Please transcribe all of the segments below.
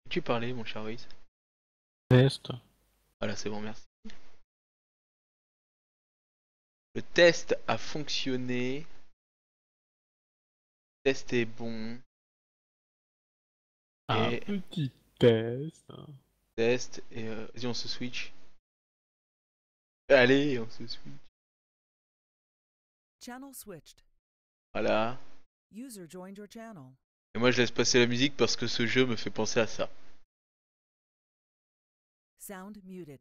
Tu parlais, mon cher Ruiz. Test. Voilà, c'est bon, merci. Le test a fonctionné. Le test est bon. Un Et petit test. test. Et vas-y, on se switch. Allez, on se switch. Channel switched. Voilà. User joined your channel. Et moi, je laisse passer la musique parce que ce jeu me fait penser à ça. Sound muted.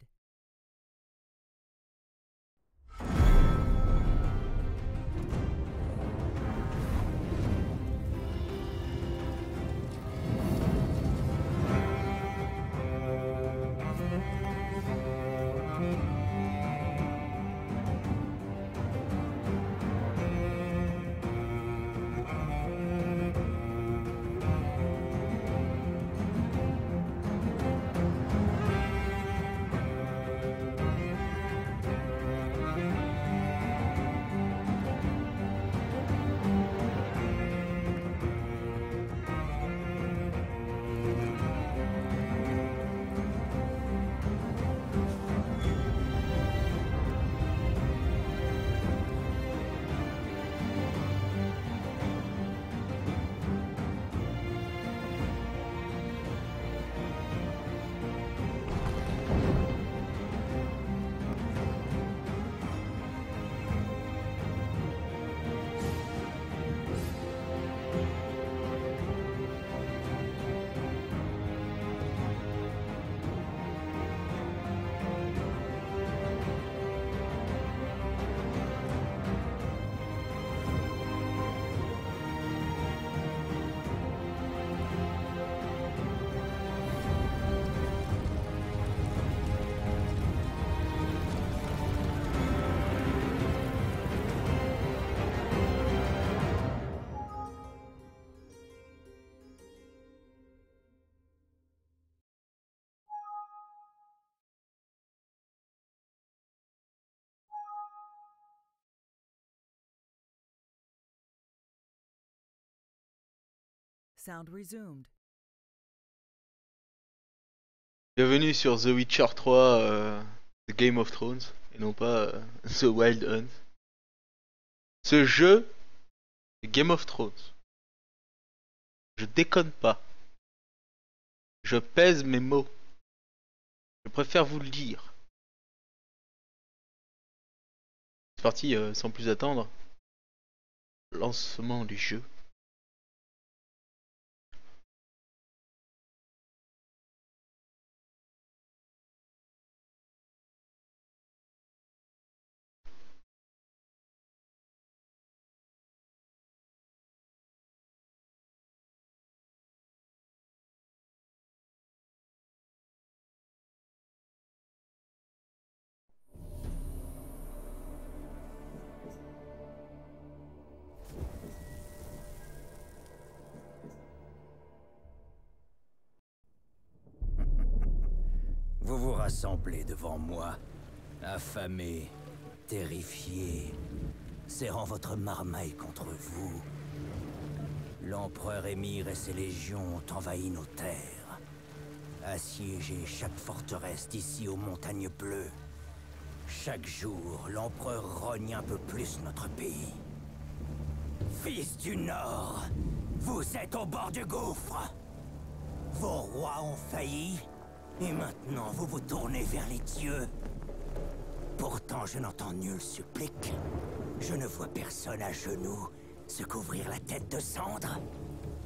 Sound resumed. Bienvenue sur The Witcher 3, The Game of Thrones, et non pas The Wild Hunt. Ce jeu, c'est Game of Thrones. Je déconne pas. Je pèse mes mots. Je préfère vous le dire. C'est parti, sans plus attendre. Lancement du jeu. Vous vous rassemblez devant moi, affamés, terrifiés, serrant votre marmaille contre vous. L'empereur Émir et ses légions ont envahi nos terres, assiégé chaque forteresse d'ici aux montagnes bleues. Chaque jour, l'empereur rogne un peu plus notre pays. Fils du Nord, vous êtes au bord du gouffre. Vos rois ont failli. Et maintenant, vous vous tournez vers les dieux. Pourtant, je n'entends nul supplique. Je ne vois personne à genoux se couvrir la tête de cendre.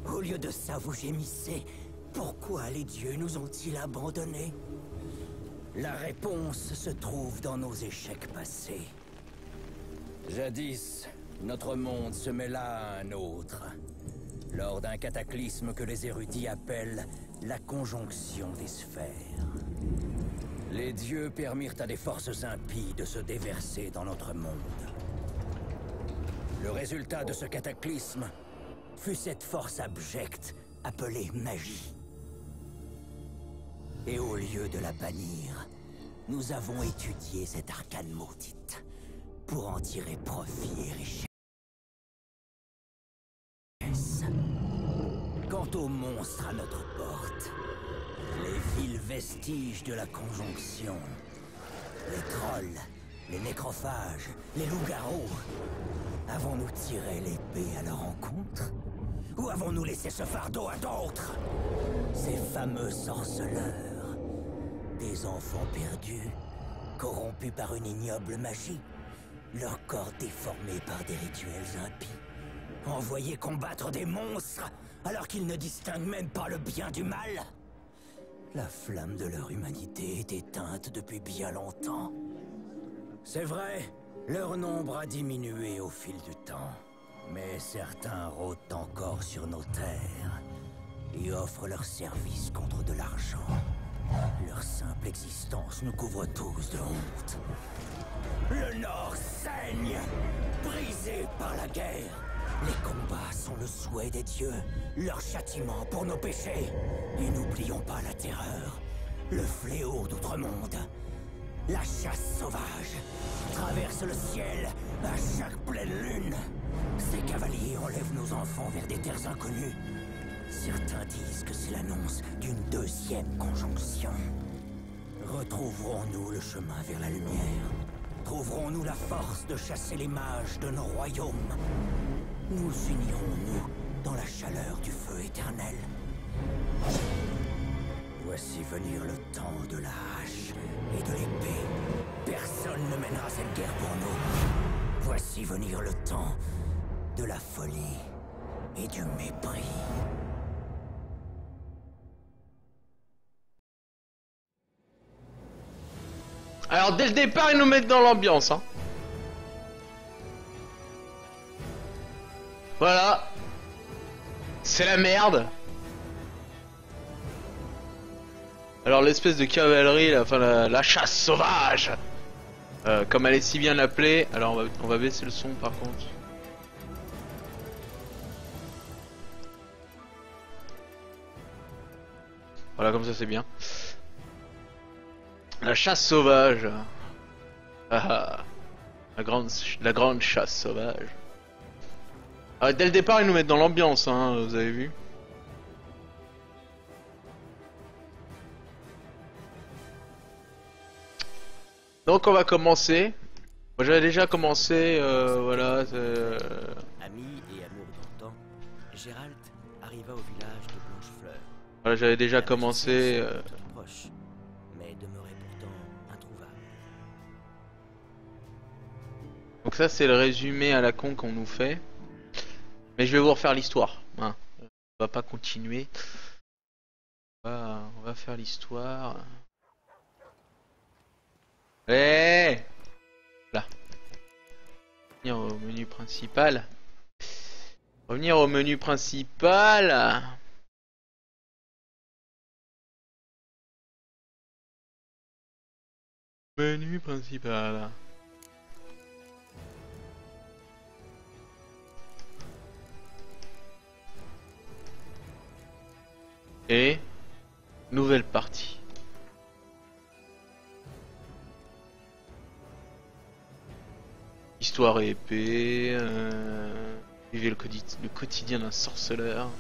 Au lieu de ça, vous gémissez. Pourquoi les dieux nous ont-ils abandonnés? La réponse se trouve dans nos échecs passés. Jadis, notre monde se mêla à un autre. Lors d'un cataclysme que les érudits appellent la conjonction des sphères. Les dieux permirent à des forces impies de se déverser dans notre monde. Le résultat de ce cataclysme fut cette force abjecte appelée magie. Et au lieu de la bannir, nous avons étudié cette arcane maudite pour en tirer profit et richesse. Quant aux monstres à notre porte, Les vils vestiges de la conjonction. Les trolls, les nécrophages, les loups-garous. Avons-nous tiré l'épée à leur encontre? Ou avons-nous laissé ce fardeau à d'autres? Ces fameux sorceleurs. Des enfants perdus, corrompus par une ignoble magie. Leur corps déformé par des rituels impies. Envoyés combattre des monstres, alors qu'ils ne distinguent même pas le bien du mal. La flamme de leur humanité est éteinte depuis bien longtemps. C'est vrai, leur nombre a diminué au fil du temps. Mais certains rôdent encore sur nos terres et offrent leurs services contre de l'argent. Leur simple existence nous couvre tous de honte. Le Nord saigne, brisé par la guerre. Les combats sont le souhait des dieux, leur châtiment pour nos péchés. Et n'oublions pas la terreur, le fléau d'outre-monde. La chasse sauvage traverse le ciel à chaque pleine lune. Ces cavaliers enlèvent nos enfants vers des terres inconnues. Certains disent que c'est l'annonce d'une deuxième conjonction. Retrouverons-nous le chemin vers la lumière? Trouverons-nous la force de chasser les mages de nos royaumes? Nous unirons-nous dans la chaleur du feu éternel? Voici venir le temps de la hache et de l'épée. Personne ne mènera cette guerre pour nous. Voici venir le temps de la folie et du mépris. Alors dès le départ ils nous mettent dans l'ambiance hein. Voilà. C'est la merde. Alors l'espèce de cavalerie, là, enfin la chasse sauvage, comme elle est si bien appelée. Alors on va baisser le son par contre. Voilà, comme ça c'est bien. La chasse sauvage. Ah, la grande chasse sauvage. Ah, dès le départ ils nous mettent dans l'ambiance hein, vous avez vu. Donc on va commencer. Moi j'avais déjà commencé, voilà. Ami et amour d'antan, Gérald arriva au village de Blanchefleur. Voilà, j'avais déjà commencé. Proche, mais demeurait pourtant introuvable. Donc ça c'est le résumé à la con qu'on nous fait. Mais je vais vous refaire l'histoire. Hein. On va pas continuer. On va faire l'histoire. Là. Revenir au menu principal. Revenir au menu principal. Menu principal. Et nouvelle partie. Histoire et épée. Vivez le quotidien d'un sorceleur.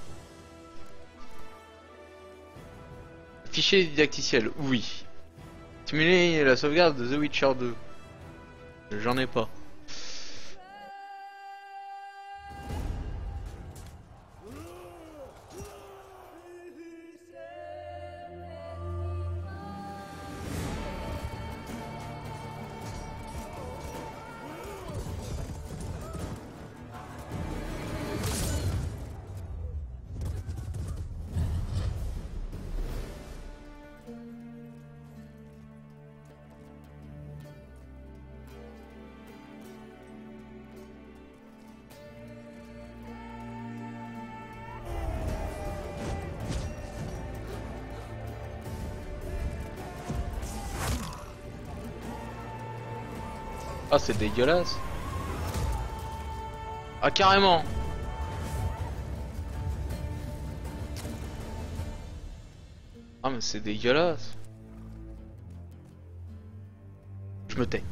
Fichier didacticiel, oui. Simuler la sauvegarde de The Witcher 2. J'en ai pas. Ah c'est dégueulasse. Ah carrément. Ah mais c'est dégueulasse. Je me tais.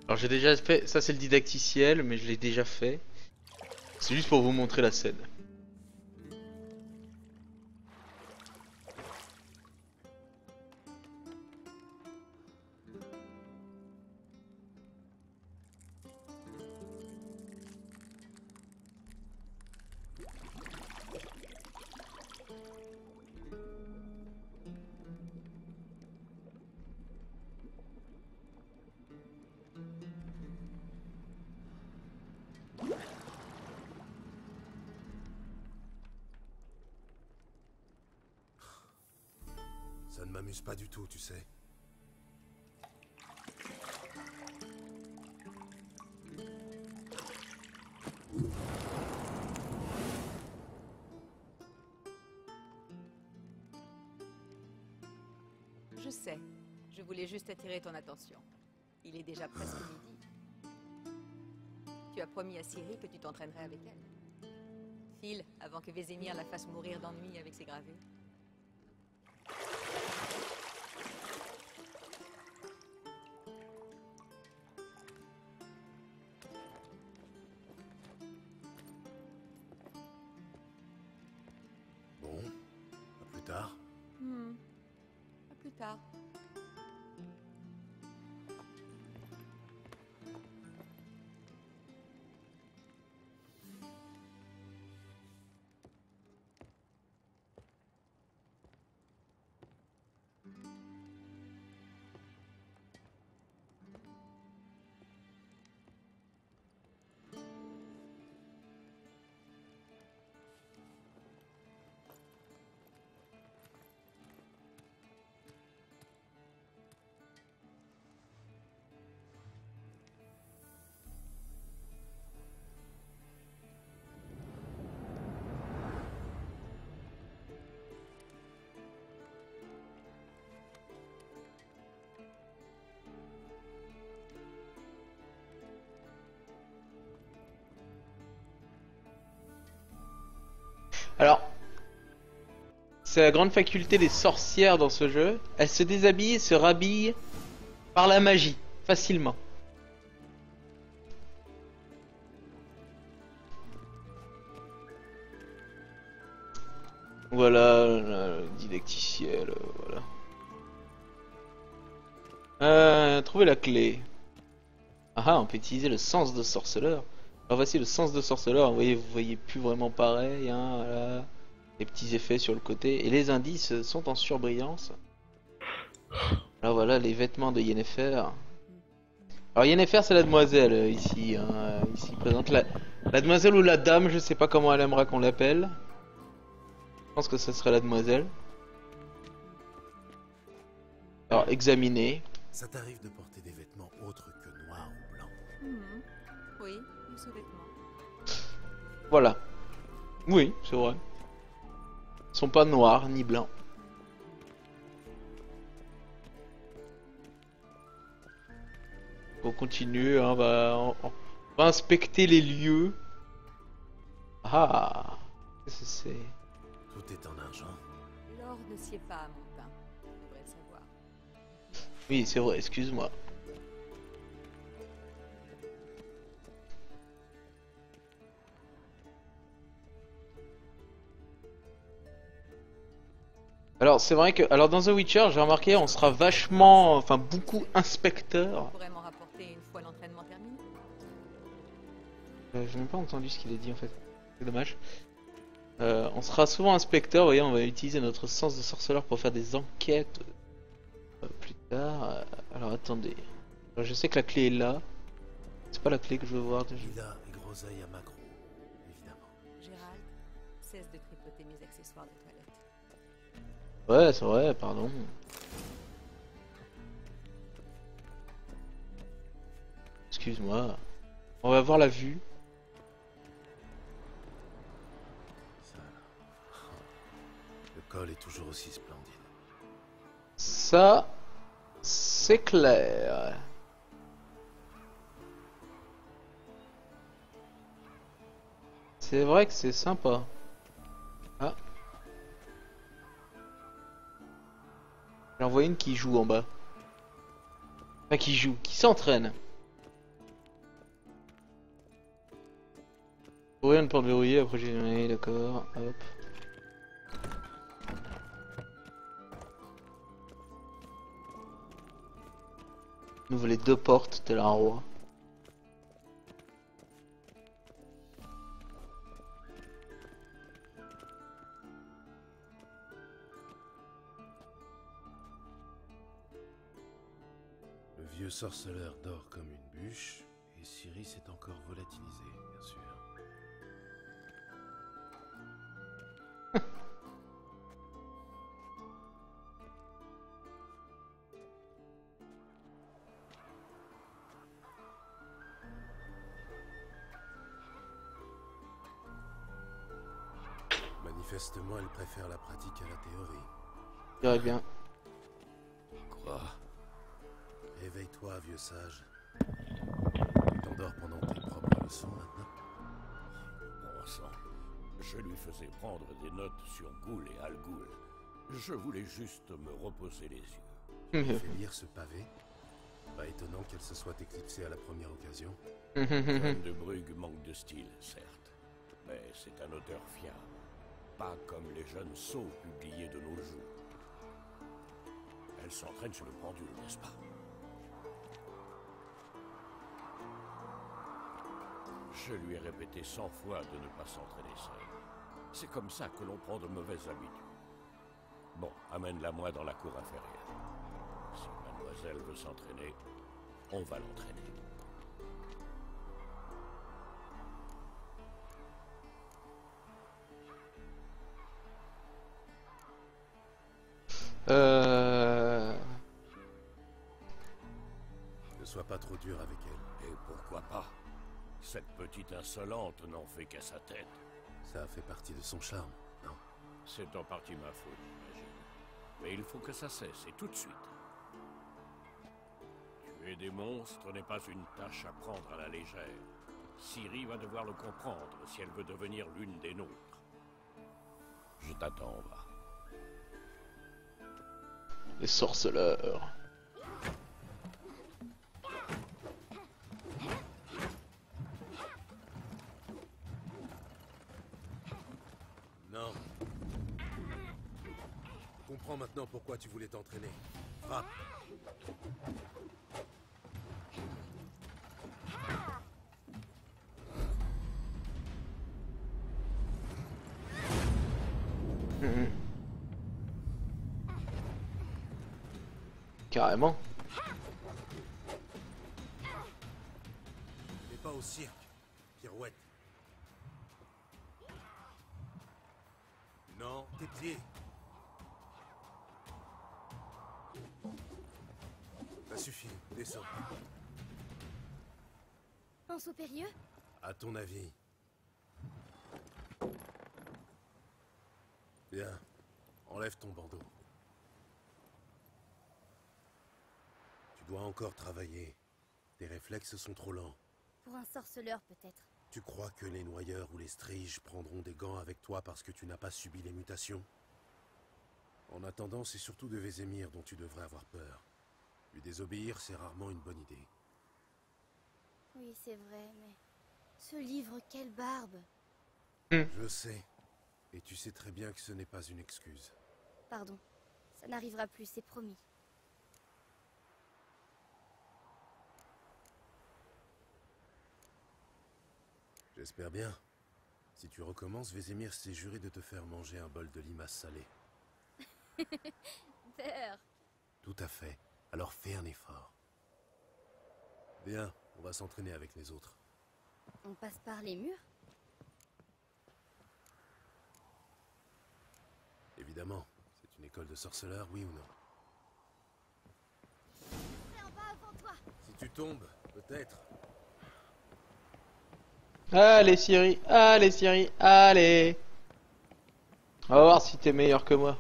Alors j'ai déjà fait, ça c'est le didacticiel, mais je l'ai déjà fait. C'est juste pour vous montrer la scène. Ça ne m'amuse pas du tout, tu sais. Je sais. Je voulais juste attirer ton attention. Il est déjà presque midi. Tu as promis à Ciri que tu t'entraînerais avec elle. File, avant que Vézémir la fasse mourir d'ennui avec ses gravés. Bon, à plus tard. À plus tard. Alors, c'est la grande faculté des sorcières dans ce jeu. Elles se déshabillent et se rhabillent par la magie, facilement. Voilà, le didacticiel, voilà. Trouver la clé. Ah, on peut utiliser le sens de sorceleur. Alors voici le sens de sorceleur. Vous voyez plus vraiment pareil, hein, voilà. Les petits effets sur le côté. Et les indices sont en surbrillance. Alors voilà les vêtements de Yennefer. Alors Yennefer c'est la demoiselle ici, hein, ici présente. La demoiselle ou la dame, je sais pas comment elle aimera qu'on l'appelle. Je pense que ce serait la demoiselle. Alors examiner. Ça t'arrive de porter des vêtements autres que noirs ou blancs? Oui, les sous-vêtements. Voilà. Oui, c'est vrai. Ils sont pas noirs ni blancs. On continue, hein, on va inspecter les lieux. Ah, qu'est-ce que c'est? Tout est en argent. L'or ne sied pas à mon teint. Tu devrais le savoir. Oui, c'est vrai, excuse-moi. Alors c'est vrai que, alors dans The Witcher, j'ai remarqué, on sera vachement, enfin beaucoup inspecteur. Tu pourrais m'en rapporter une fois l'entraînement terminé. J'ai même pas entendu ce qu'il a dit en fait. C'est dommage. On sera souvent inspecteur, vous voyez, on va utiliser notre sens de sorceleur pour faire des enquêtes plus tard. Alors attendez. Alors, je sais que la clé est là. C'est pas la clé que je veux voir déjà. Lila et Groseille à Macro, évidemment. Gérald, cesse de tripoter mes accessoires de toilette. Ouais, c'est vrai, pardon. Excuse-moi. On va voir la vue. Ça, le col est toujours aussi splendide. Ça, c'est clair. C'est vrai que c'est sympa. Ah. J'en vois une qui joue en bas. Enfin, qui joue, qui s'entraîne. Ouvrir une porte verrouillée, après j'ai... Oui, d'accord, hop. Nous voulons les 2 portes, tel un roi. Le vieux sorceleur dort comme une bûche, et Ciri s'est encore volatilisé, bien sûr. Manifestement, elle préfère la pratique à la théorie. Je dirais bien. Quoi? Réveille-toi, vieux sage. Tu t'endors pendant tes propres leçons maintenant? Bon sang, je lui faisais prendre des notes sur Ghoul et Al Ghul. Je voulais juste me reposer les yeux. Tu fais lire ce pavé? Pas étonnant qu'elle se soit éclipsée à la première occasion. John de Brugge manque de style, certes, mais c'est un auteur fiable. Pas comme les jeunes sots publiés de nos jours. Elle s'entraîne sur le pendule, n'est-ce pas? Je lui ai répété 100 fois de ne pas s'entraîner seule. C'est comme ça que l'on prend de mauvaises habitudes. Bon, amène-la moi dans la cour inférieure. Si mademoiselle veut s'entraîner, on va l'entraîner. Ne sois pas trop dur avec elle. Et pourquoi pas? Cette petite insolente n'en fait qu'à sa tête. Ça fait partie de son charme, non? C'est en partie ma faute, j'imagine. Mais il faut que ça cesse, et tout de suite. Tuer des monstres n'est pas une tâche à prendre à la légère. Ciri va devoir le comprendre si elle veut devenir l'une des nôtres. Je t'attends, va. Les sorceleurs. Non. Je comprends maintenant pourquoi tu voulais t'entraîner. Frappe. Carrément. Et pas au cirque, pirouette. Non, tes pieds. Ça suffit, descends. Pense au périlleux? À ton avis. Bien, enlève ton bandeau. Tu dois encore travailler. Tes réflexes sont trop lents. Pour un sorceleur, peut-être. Tu crois que les noyeurs ou les striges prendront des gants avec toi parce que tu n'as pas subi les mutations? En attendant, c'est surtout de Vézémir dont tu devrais avoir peur. Lui désobéir, c'est rarement une bonne idée. Oui, c'est vrai, mais... Ce livre, quelle barbe! Je sais. Et tu sais très bien que ce n'est pas une excuse. Pardon. Ça n'arrivera plus, c'est promis. J'espère bien. Si tu recommences, Vézémir s'est juré de te faire manger un bol de limaces salées. Peur! Tout à fait. Alors fais un effort. Bien, on va s'entraîner avec les autres. On passe par les murs? Évidemment. C'est une école de sorceleurs, oui ou non? C'est en bas avant toi! Si tu tombes, peut-être. Allez Ciri, allez Ciri, allez. On va voir si t'es meilleur que moi.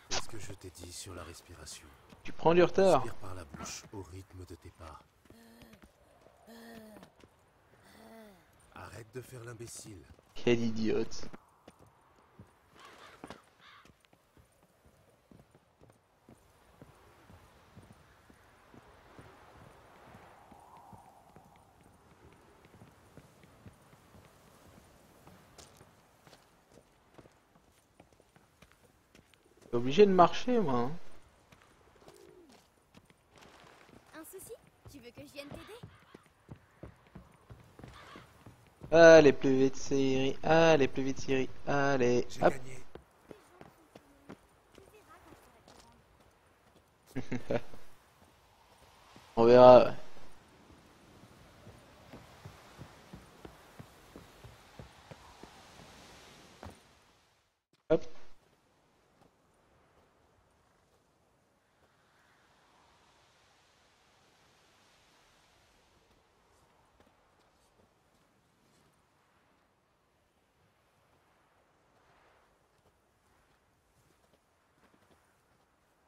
Qu'est-ce que je t'ai dit sur la respiration? Tu prends du retard. Respire par la bouche au rythme de tes pas. Arrête de faire l'imbécile. Quel idiote. T'es obligé de marcher, moi. Hein. Un souci? Tu veux que je vienne t'aider? Allez, plus vite, Siri. Allez, plus vite, Siri. Allez, J'ai hop. gagné. On verra. Ouais. Hop.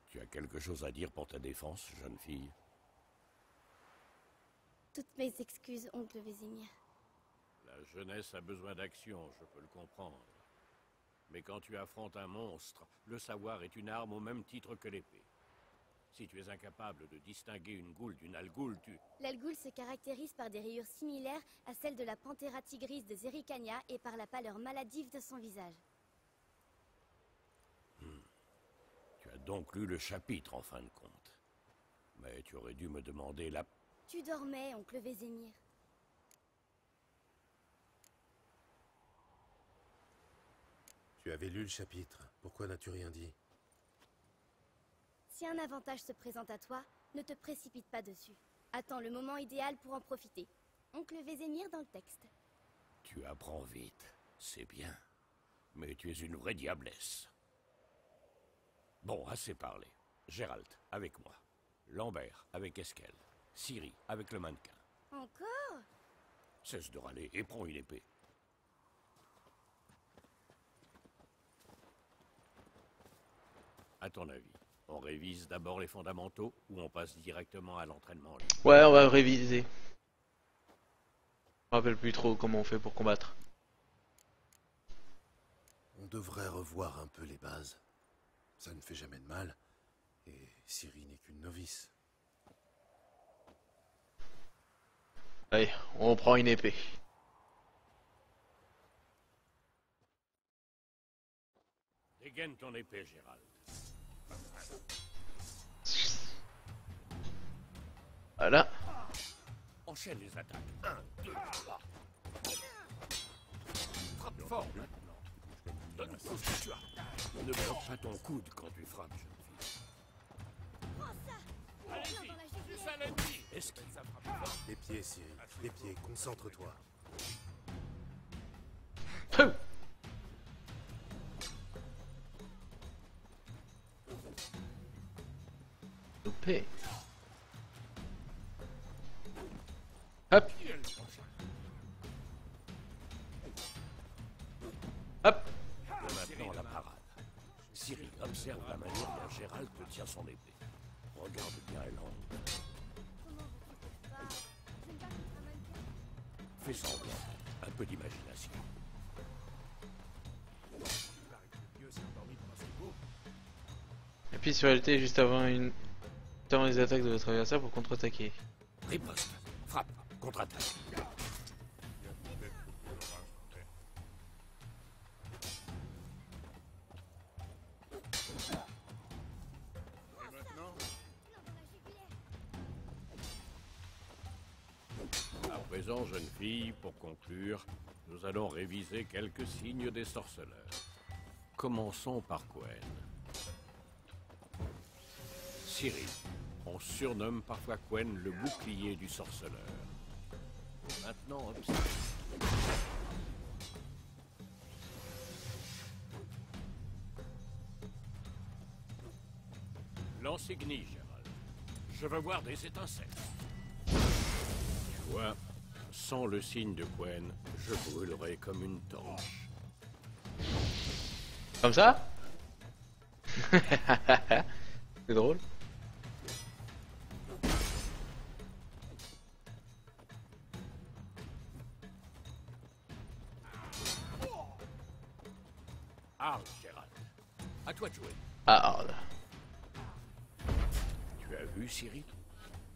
Tu as quelque chose à dire pour ta défense, jeune fille? Toutes mes excuses, oncle Vézimir. La jeunesse a besoin d'action, je peux le comprendre. Mais quand tu affrontes un monstre, le savoir est une arme au même titre que l'épée. Si tu es incapable de distinguer une goule d'une algoule, tu... L'Algoul se caractérise par des rayures similaires à celles de la Panthera tigris de Zericania et par la pâleur maladive de son visage. Tu as donc lu le chapitre, en fin de compte. Mais tu aurais dû me demander la... Tu dormais, oncle Vézimir. Tu avais lu le chapitre. Pourquoi n'as-tu rien dit? Si un avantage se présente à toi, ne te précipite pas dessus. Attends le moment idéal pour en profiter. Oncle Vézimir dans le texte. Tu apprends vite, c'est bien. Mais tu es une vraie diablesse. Bon, assez parlé. Gérald, avec moi. Lambert, avec Esquel. Ciri, avec le mannequin. Encore? Cesse de râler et prends une épée. À ton avis, on révise d'abord les fondamentaux ou on passe directement à l'entraînement libre? Ouais, on va réviser. Je me rappelle plus trop comment on fait pour combattre. On devrait revoir un peu les bases. Ça ne fait jamais de mal. Et Ciri n'est qu'une novice. Allez, on prend une épée. Dégaine ton épée, Gérald. Voilà. Enchaîne les attaques. 1, 2, 3. Frappe fort maintenant. Donne tout ce que tu as. Ne bloque pas ton coude quand tu frappes, jeune fille. Allez-y, c'est ça l'ennemi. Esquive. Les pieds, Ciri. Les pieds, concentre-toi. Pouh. Loupé. Hop. Hop. Et maintenant la parade. Ciri, observe la manière dont Gérald te tient son épée. Regarde bien l'angle. Fais semblant. Un peu d'imagination. Appuyez sur LT juste avant les attaques de votre adversaire pour contre-attaquer. Riposte. Frappe. Contre-attaque. À présent, jeune fille, pour conclure, nous allons réviser quelques signes des sorceleurs. Commençons par Quen. Ciri. On surnomme parfois Quen le bouclier du sorceleur. Maintenant, observe. Lance-ignis, Gérald. Je veux voir des étincelles. Tu vois, sans le signe de Quen, je brûlerai comme une torche. Comme ça? C'est drôle. Arles, Gérald. À toi de jouer. Ah, Tu as vu, Ciri?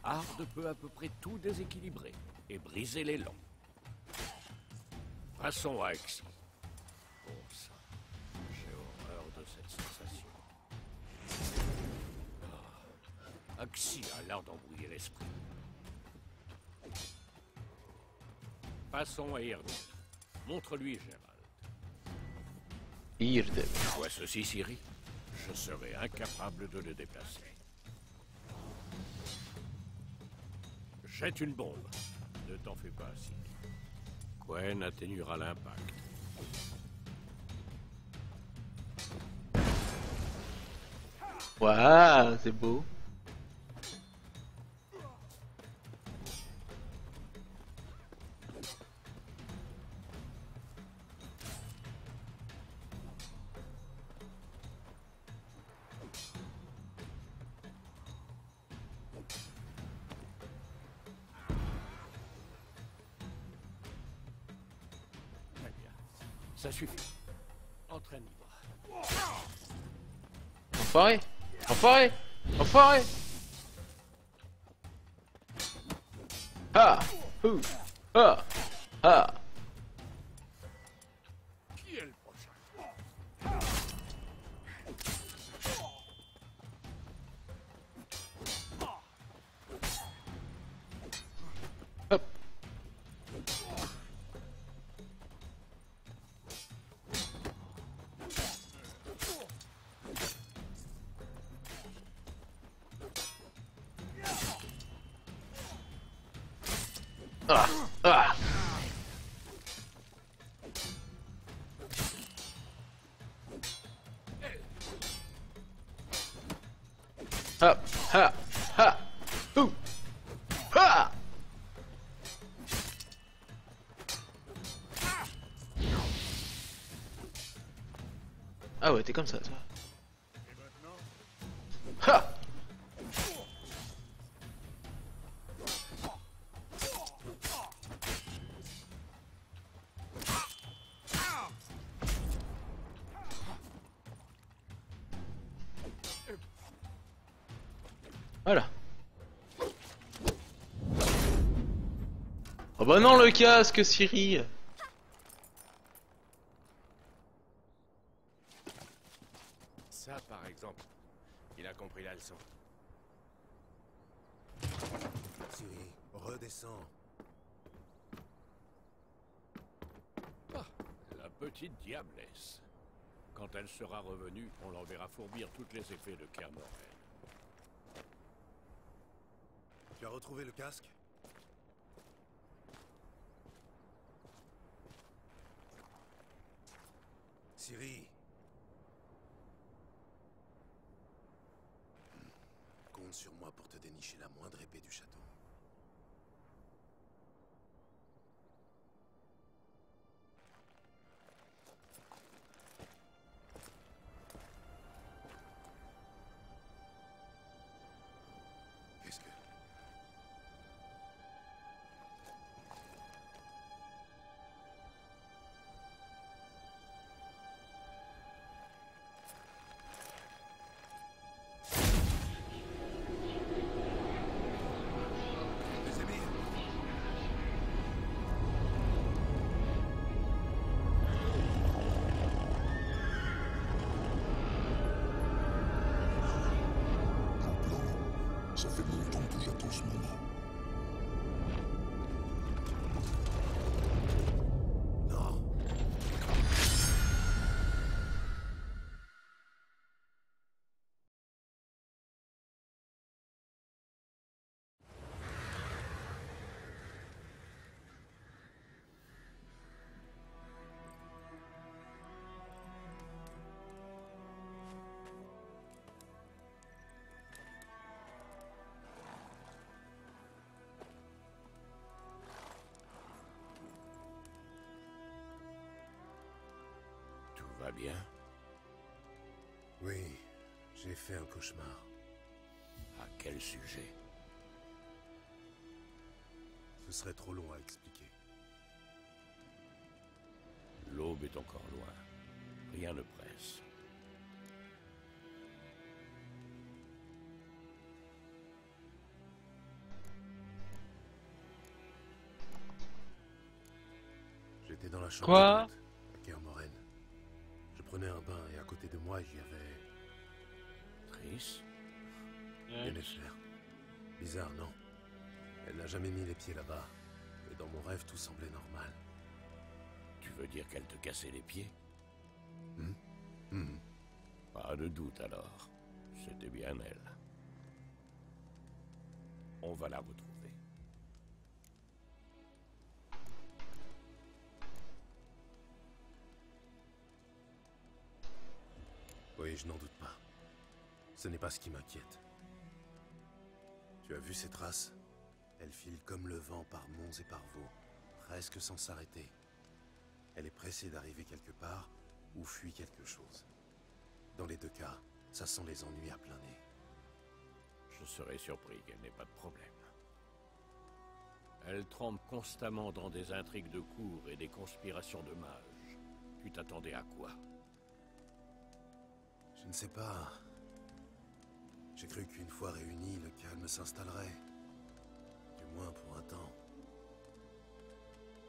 Hard peut à peu près tout déséquilibrer et briser l'élan. Passons à Axie. Bon sang, j'ai horreur de cette sensation. l'art d'embrouiller l'esprit. Passons à Irden. Montre-lui, Gérald. Irden. Tu vois ceci, Ciri? Je serais incapable de le déplacer. Jette une bombe. Ne t'en fais pas, Ciri. Quen atténuera l'impact. Waouh, c'est beau. Très bien. Ça suffit. Entraîne-toi. Enfoiré. Enfoiré. Enfoiré. Ah. Ouh. Ah. Ah. Qui est le prochain? Hop. Ah. Ah. Ha. Ha. Ha. Ouh. Ha. Ah ouais, t'es comme ça, toi. Ha. Voilà. Oh bah non, le casque, Ciri. Ça, par exemple, il a compris la leçon. Ciri, redescends. Ah, la petite diablesse. Quand elle sera revenue, on l'enverra fourbir toutes les effets de Kernoren. Tu as retrouvé le casque? Ciri. Compte sur moi pour te dénicher la moindre épée du château. Qu'est-ce que... Les émirs. Ça fait longtemps que j'attends ce moment. Non. Tout va bien? Oui, j'ai fait un cauchemar. À quel sujet? Ce serait trop long à expliquer. L'aube est encore loin. Rien ne presse. J'étais dans la chambre Quoi? haute, à Kermoren. Je prenais un bain et à côté de moi, il y avait Triss? Yennefer. Bizarre, non? Elle n'a jamais mis les pieds là-bas. Et dans mon rêve, tout semblait normal. Tu veux dire qu'elle te cassait les pieds? Hmm. Pas de doute alors. C'était bien elle. On va la retrouver. Oui, je n'en doute pas. Ce n'est pas ce qui m'inquiète. Tu as vu ces traces? Elles filent comme le vent par monts et par vaux, presque sans s'arrêter. Elle est pressée d'arriver quelque part ou fuit quelque chose. Dans les deux cas, ça sent les ennuis à plein nez. Je serais surpris qu'elle n'ait pas de problème. Elle trempe constamment dans des intrigues de cour et des conspirations de mages. Tu t'attendais à quoi? Je ne sais pas. J'ai cru qu'une fois réunis, le calme s'installerait. Du moins pour un temps.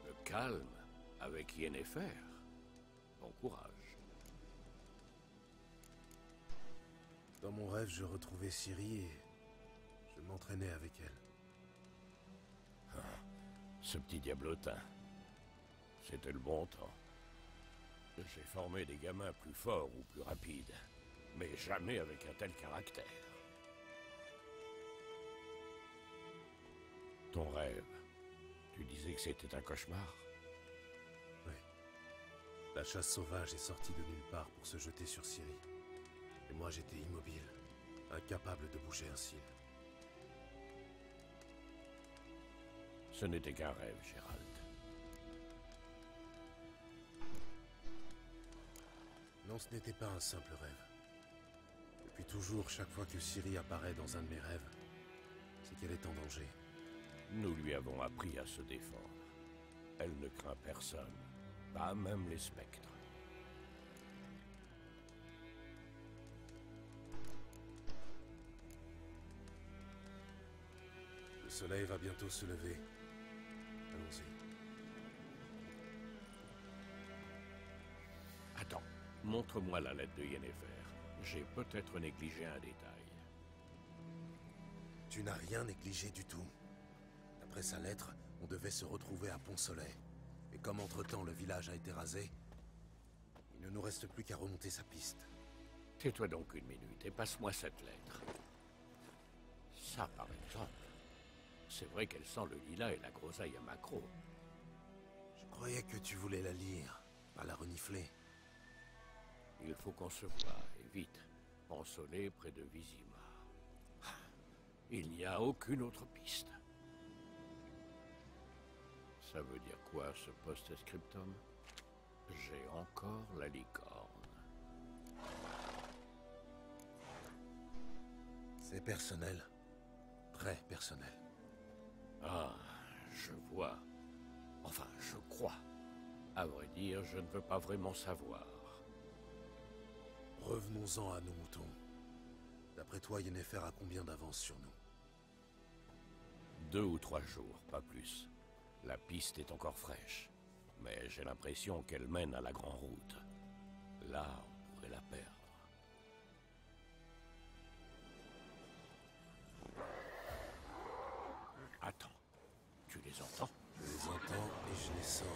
Le calme avec Yennefer. Bon courage. Dans mon rêve, je retrouvais Ciri et je m'entraînais avec elle. Ce petit diablotin. C'était le bon temps. J'ai formé des gamins plus forts ou plus rapides, mais jamais avec un tel caractère. Ton rêve, tu disais que c'était un cauchemar? Oui. La chasse sauvage est sortie de nulle part pour se jeter sur Ciri. Et moi j'étais immobile, incapable de bouger un cil. Ce n'était qu'un rêve, Gérald. Non, ce n'était pas un simple rêve. Depuis toujours, chaque fois que Ciri apparaît dans un de mes rêves, c'est qu'elle est en danger. Nous lui avons appris à se défendre. Elle ne craint personne, pas même les spectres. Le soleil va bientôt se lever. Allons-y. Attends, montre-moi la lettre de Yennefer. J'ai peut-être négligé un détail. Tu n'as rien négligé du tout. D'après sa lettre, on devait se retrouver à Pont-Soleil. Et comme entre-temps le village a été rasé, il ne nous reste plus qu'à remonter sa piste. Tais-toi donc une minute et passe-moi cette lettre. Ça, par exemple. C'est vrai qu'elle sent le lilas et la groseille à macro. Je croyais que tu voulais la lire, pas la renifler. Il faut qu'on se voie, et vite. Pont-Soleil près de Vizima. Il n'y a aucune autre piste. Ça veut dire quoi, ce post-scriptum? J'ai encore la licorne. C'est personnel. Très personnel. Ah, je vois. Enfin, je crois. À vrai dire, je ne veux pas vraiment savoir. Revenons-en à nos moutons. D'après toi, Yennefer a combien d'avance sur nous? 2 ou 3 jours, pas plus. La piste est encore fraîche. Mais j'ai l'impression qu'elle mène à la grande route. Là, on pourrait la perdre. Attends, tu les entends? Je les entends et je les sens.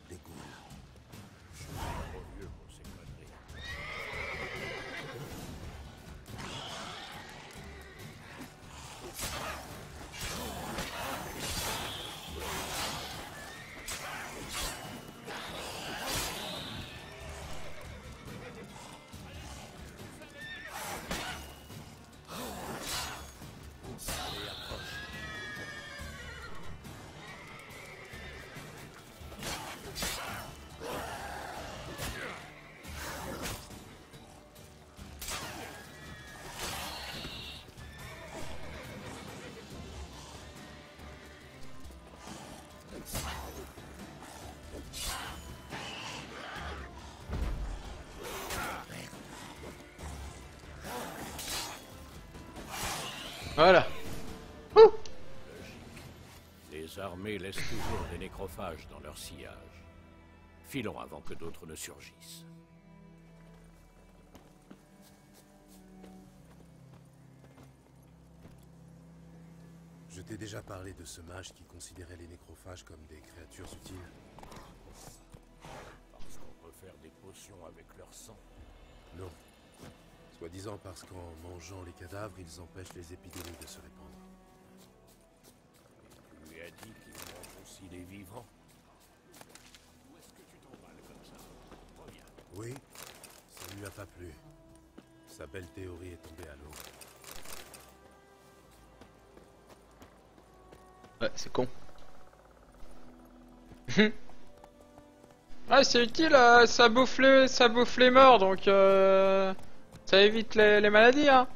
Des ghouls. Je suis trop vieux pour ces conneries. Allez, approche. Voilà. Les armées laissent toujours des nécrophages dans leur sillage. Filons avant que d'autres ne surgissent. Je t'ai déjà parlé de ce mage qui considérait les nécrophages comme des créatures utiles. Parce qu'on peut faire des potions avec leur sang. Non. Soi-disant parce qu'en mangeant les cadavres, ils empêchent les épidémies de se répandre. Tu lui as dit qu'ils mangent aussi les vivants. Où est-ce que tu t'emballes comme ça? Reviens. Oui, ça ne lui a pas plu. Sa belle théorie est tombée à l'eau. Ouais, c'est con. Ouais, c'est utile, ça bouffe les morts, donc ça évite les maladies, hein.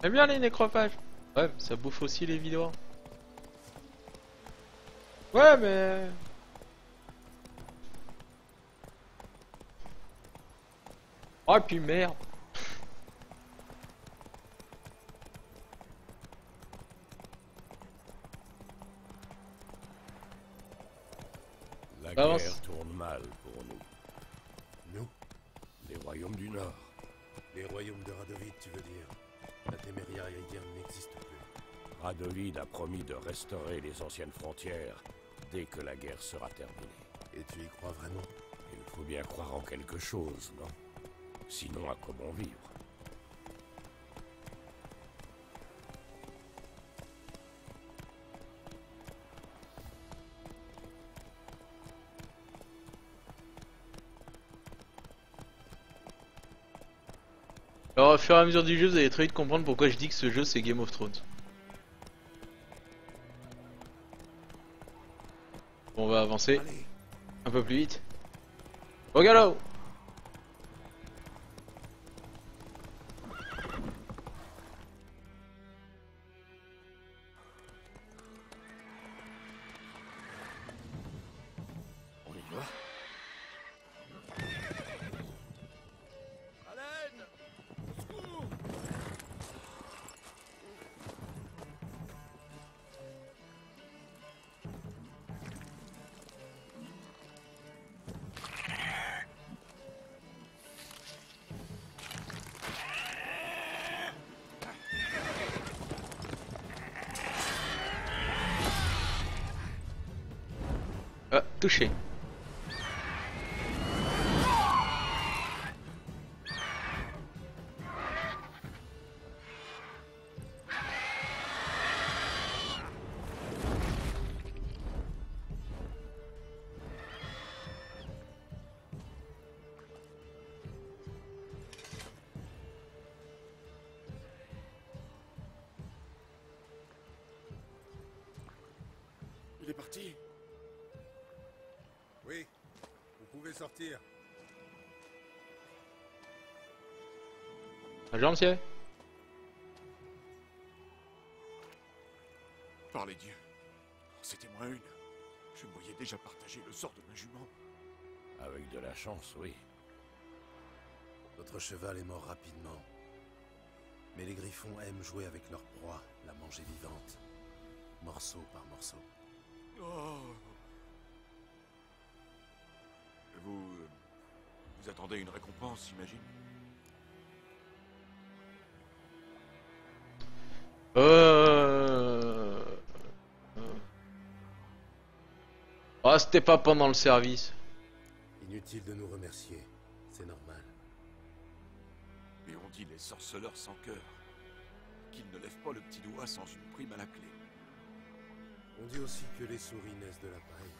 J'aime bien les nécrophages. Ouais, mais ça bouffe aussi les vivants. Ouais, mais... Oh, puis merde. La Avance. guerre tourne mal pour nous. Nous? Les royaumes du Nord. Les royaumes de Radovid, tu veux dire? La Téméria Aedirn n'existe plus. Radovid a promis de restaurer les anciennes frontières dès que la guerre sera terminée. Et tu y crois vraiment? Il faut bien croire en quelque chose, non? Sinon, à quoi bon vivre? Alors au fur et à mesure du jeu, vous allez très vite comprendre pourquoi je dis que ce jeu c'est Game of Thrones. Bon, on va avancer un peu plus vite. Au galop! On y va? Ah, touché. Il est parti? Oui, vous pouvez sortir. Un gentil. Par les dieux, c'était moi une. Je me voyais déjà partager le sort de ma jument. Avec de la chance, oui. Votre cheval est mort rapidement. Mais les griffons aiment jouer avec leur proie, la manger vivante. Morceau par morceau. Oh. Vous attendez une récompense, j'imagine? Ah, c'était pas pendant le service. Inutile de nous remercier, c'est normal. Mais on dit les sorceleurs sans cœur. Qu'ils ne lèvent pas le petit doigt sans une prime à la clé. On dit aussi que les souris naissent de la paille.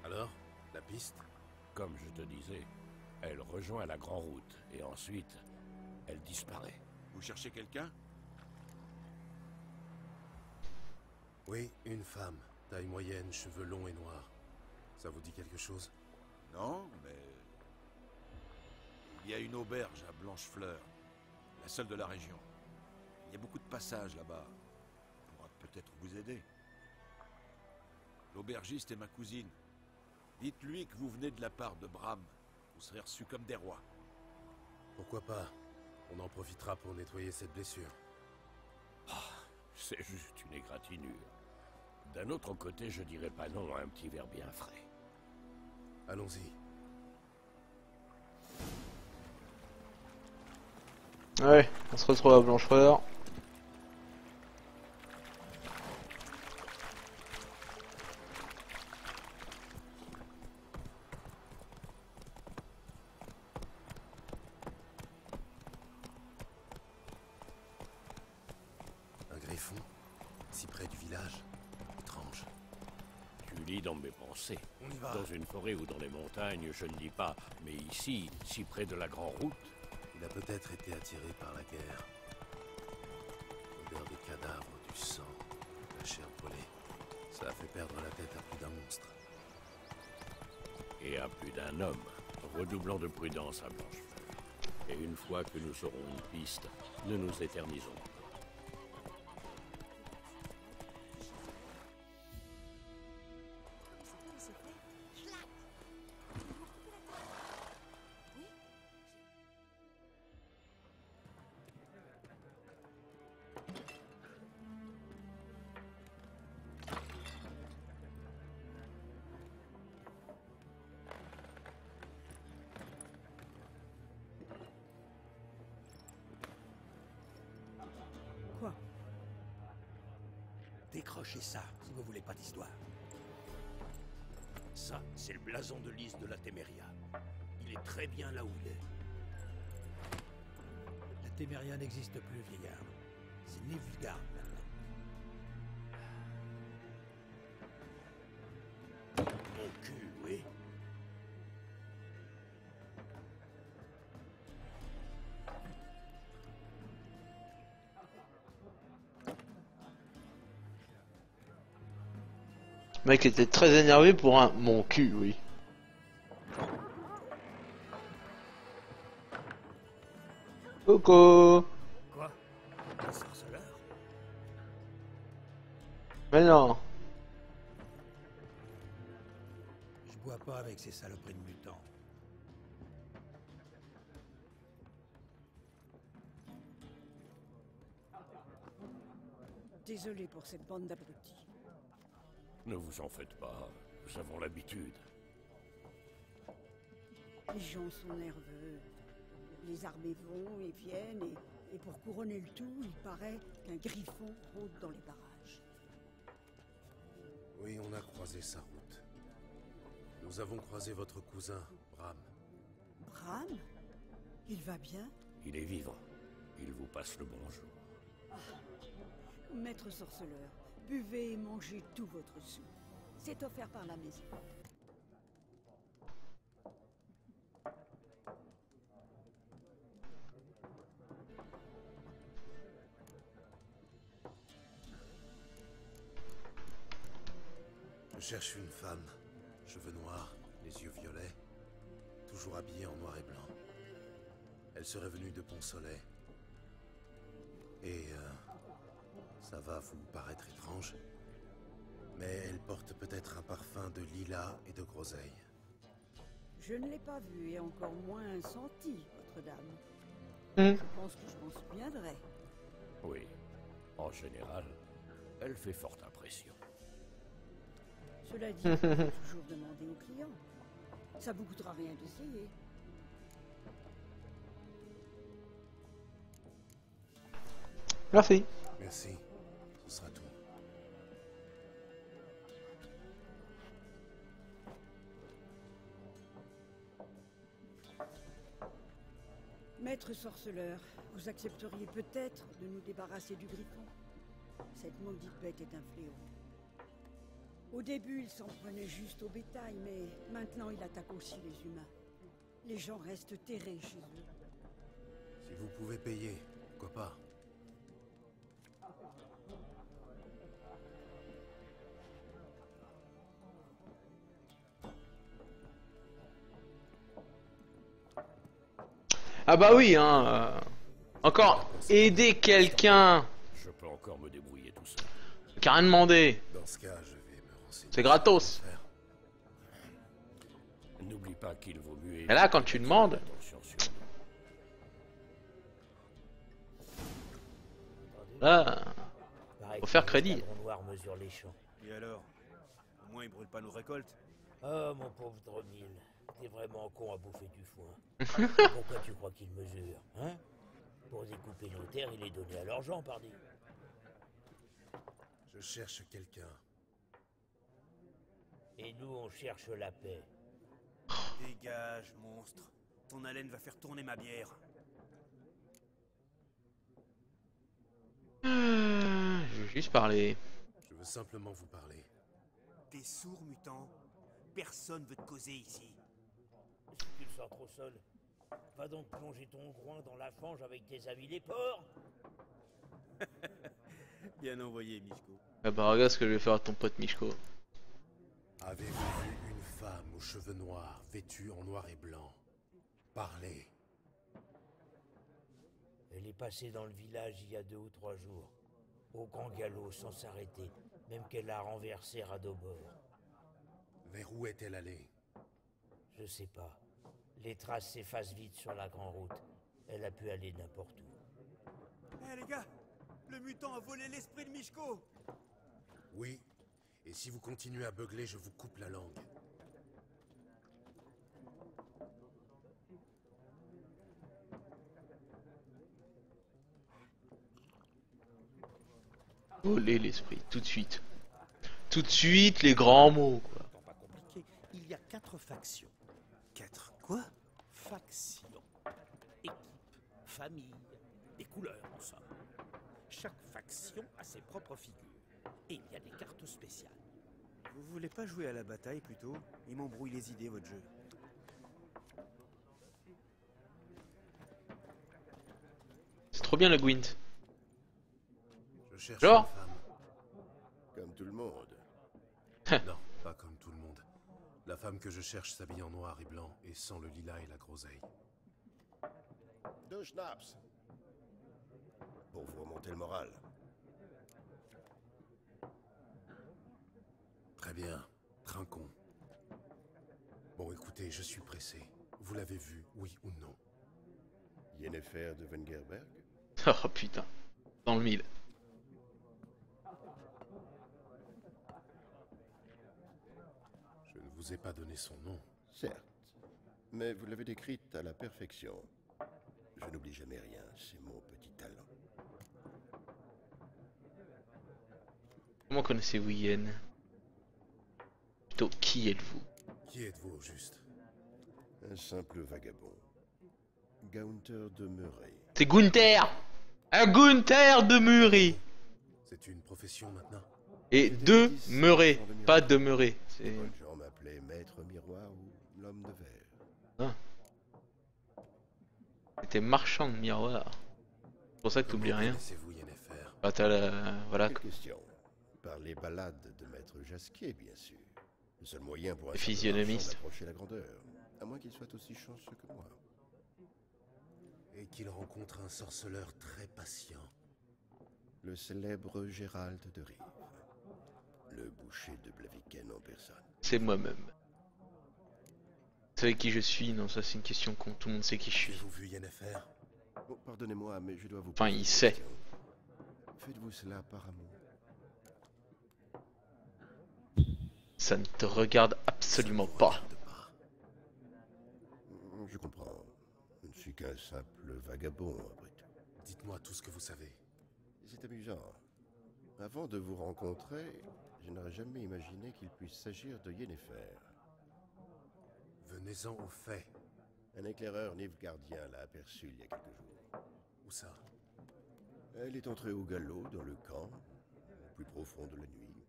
Alors, la piste? Comme je te disais, elle rejoint la Grande Route et ensuite, elle disparaît. Vous cherchez quelqu'un? Oui, une femme, taille moyenne, cheveux longs et noirs. Ça vous dit quelque chose? Non, mais... Il y a une auberge à Blanchefleur, la seule de la région. Il y a beaucoup de passages là-bas. On pourra peut-être vous aider. L'aubergiste est ma cousine. Dites-lui que vous venez de la part de Bram. Vous serez reçus comme des rois. Pourquoi pas? On en profitera pour nettoyer cette blessure. C'est juste une égratignure. D'un autre côté, je dirais pas non à un petit verre bien frais. Allons-y. Ouais, on se retrouve à Blanchefleur. Un griffon, si près du village. Étrange. Tu lis dans mes pensées. On y va. Dans une forêt ou dans les montagnes, je ne dis pas. Mais ici, si près de la grande route. Il a peut-être été attiré par la guerre. L'odeur des cadavres, du sang, de la chair brûlée. Ça a fait perdre la tête à plus d'un monstre. Et à plus d'un homme. Redoublant de prudence à Blanchefleur. Et une fois que nous aurons une piste, ne nous éternisons pas. Quoi? Décrochez ça, si vous voulez pas d'histoire. Ça, c'est le blason de lys de la Téméria. Il est très bien là où il est. La Téméria n'existe plus, vieillard. C'est Nilfgaard maintenant. Mon cul, oui. Le mec était très énervé pour un mon cul, oui. Coucou. Quoi? Un sorceleur? Mais non. Je bois pas avec ces saloperies de mutants. Désolé pour cette bande d'abrutis. Ne vous en faites pas, nous avons l'habitude. Les gens sont nerveux. Les armées vont et viennent, et pour couronner le tout, il paraît qu'un griffon rôde dans les barrages. Oui, on a croisé sa route. Nous avons croisé votre cousin, Bram. Bram? Il va bien? Il est vivant. Il vous passe le bonjour. Maître sorceleur, buvez et mangez tout votre sou. C'est offert par la maison. Je cherche une femme, cheveux noirs, les yeux violets, toujours habillée en noir et blanc. Elle serait venue de Pont-Soleil. Et ça va vous paraître étrange, mais elle porte peut-être un parfum de lilas et de groseille. Je ne l'ai pas vu et encore moins senti, votre dame. Hmm. Je pense que je m'en souviendrai. Oui, en général, elle fait forte impression. Cela dit, il faut toujours demander aux clients. Ça vous coûtera rien d'essayer. Merci. Merci, ce sera tout. Maître sorceleur, vous accepteriez peut-être de nous débarrasser du griffon? Cette maudite bête est un fléau. Au début, il s'en prenait juste au bétail, mais maintenant il attaque aussi les humains. Les gens restent terrés chez eux. Si vous pouvez payer, pourquoi pas? Ah bah oui, hein. Encore aider quelqu'un Je peux encore me débrouiller tout seul. qui a rien demandé. Dans ce cas, je vais me renseigner. C'est gratos. N'oublie pas qu'il vaut mieux... Et là, quand tu demandes... Attention sur nous. Là, faut faire crédit. Noir mesure les champs. Et alors? Au moins, ils brûlent pas nos récoltes. Oh, mon pauvre Dromil, t'es vraiment con à bouffer du foin. Pourquoi tu crois qu'il mesure, hein? Pour découper nos terres et les donner à leurs gens, pardi. Je cherche quelqu'un. Et nous, on cherche la paix. Dégage, monstre. Ton haleine va faire tourner ma bière. Je veux juste parler. Je veux simplement vous parler. T'es sourd, mutant. Personne veut te causer ici. Si tu le sens trop seul, va donc plonger ton groin dans la fange avec tes amis les porcs. Bien envoyé, Mishko. Ah bah regarde ce que je vais faire à ton pote Mishko. Avez-vous vu une femme aux cheveux noirs, vêtue en noir et blanc? Parlez. Elle est passée dans le village il y a 2 ou 3 jours. Au grand galop, sans s'arrêter. Même qu'elle a renversé Radobor. Vers où est-elle allée? Je sais pas. Les traces s'effacent vite sur la grande route. Elle a pu aller n'importe où. Hé les gars, le mutant a volé l'esprit de Mishko. Oui. Et si vous continuez à beugler, je vous coupe la langue. Voler l'esprit, tout de suite. Tout de suite, les grands mots, quoi. Pas compliqué, il y a 4 factions. 4 quoi? Factions. Équipe. Famille. Des couleurs, en somme. Chaque faction a ses propres figures. Et il y a des cartes spéciales. Vous voulez pas jouer à la bataille plutôt? Il m'embrouille les idées, votre jeu. C'est trop bien la Gwent. Je cherche Genre une femme. Comme tout le monde. Non, pas comme tout le monde. La femme que je cherche s'habille en noir et blanc et sans le lilas et la groseille. 2 schnapps. Pour vous remonter le moral. Très bien, trinquons. Bon, écoutez, je suis pressé. Vous l'avez vu, oui ou non? Yennefer de Wengerberg? Oh putain. Dans le mille. Je ne vous ai pas donné son nom. Certes. Mais vous l'avez décrite à la perfection. Je n'oublie jamais rien, c'est mon petit talent. Comment connaissez-vous Yen? Plutôt, qui êtes-vous? Qui êtes-vous au juste? Un simple vagabond. Gaunter de Murray. C'est Gunther! Un Gunther de Murray! C'est une profession maintenant? Et de Murray, pas de Murray. Les gens m'appelaient Maître Miroir ou l'Homme de Verre. Ah. C'était marchand de miroir. C'est pour ça que t'oublies rien. Connaissez-vous Yennefer? Bah t'as la... voilà. Quelle question? Par les ballades de Maître Jasquier, bien sûr. Le seul moyen pour un physionomiste d'approcher la grandeur. À moins qu'il soit aussi chanceux que moi. Et qu'il rencontre un sorceleur très patient. Le célèbre Gérald de Rive. Le boucher de Blaviken en personne. C'est moi-même. Vous savez qui je suis? Non, ça c'est une question con. Tout le monde sait qui je suis. Avez-vous vu Yennefer? Oh, pardonnez-moi, mais je dois vous... Enfin, poser il une sait. question. Faites-vous cela par amour? Ça ne te regarde absolument pas. Je comprends. Je ne suis qu'un simple vagabond, après tout. Dites-moi tout ce que vous savez. C'est amusant. Avant de vous rencontrer, je n'aurais jamais imaginé qu'il puisse s'agir de Yennefer. Venez-en aux faits. Un éclaireur nilfgaardien l'a aperçue il y a quelques jours. Où ça? Elle est entrée au galop dans le camp, au plus profond de la nuit,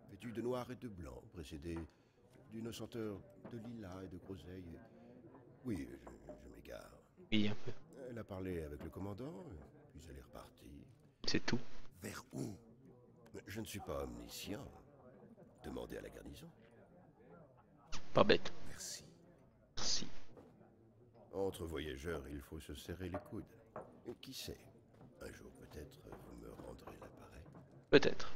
vêtue de noir et de blanc, précédée d'une senteur de lilas et de groseille. Oui, je m'égare. Oui, un peu. Elle a parlé avec le commandant, puis elle est repartie. C'est tout. Vers où? Je ne suis pas omniscient. Demandez à la garnison. Pas bête. Merci. Merci. Entre voyageurs, il faut se serrer les coudes. Et qui sait? Un jour peut-être vous me rendrez l'appareil. Peut-être.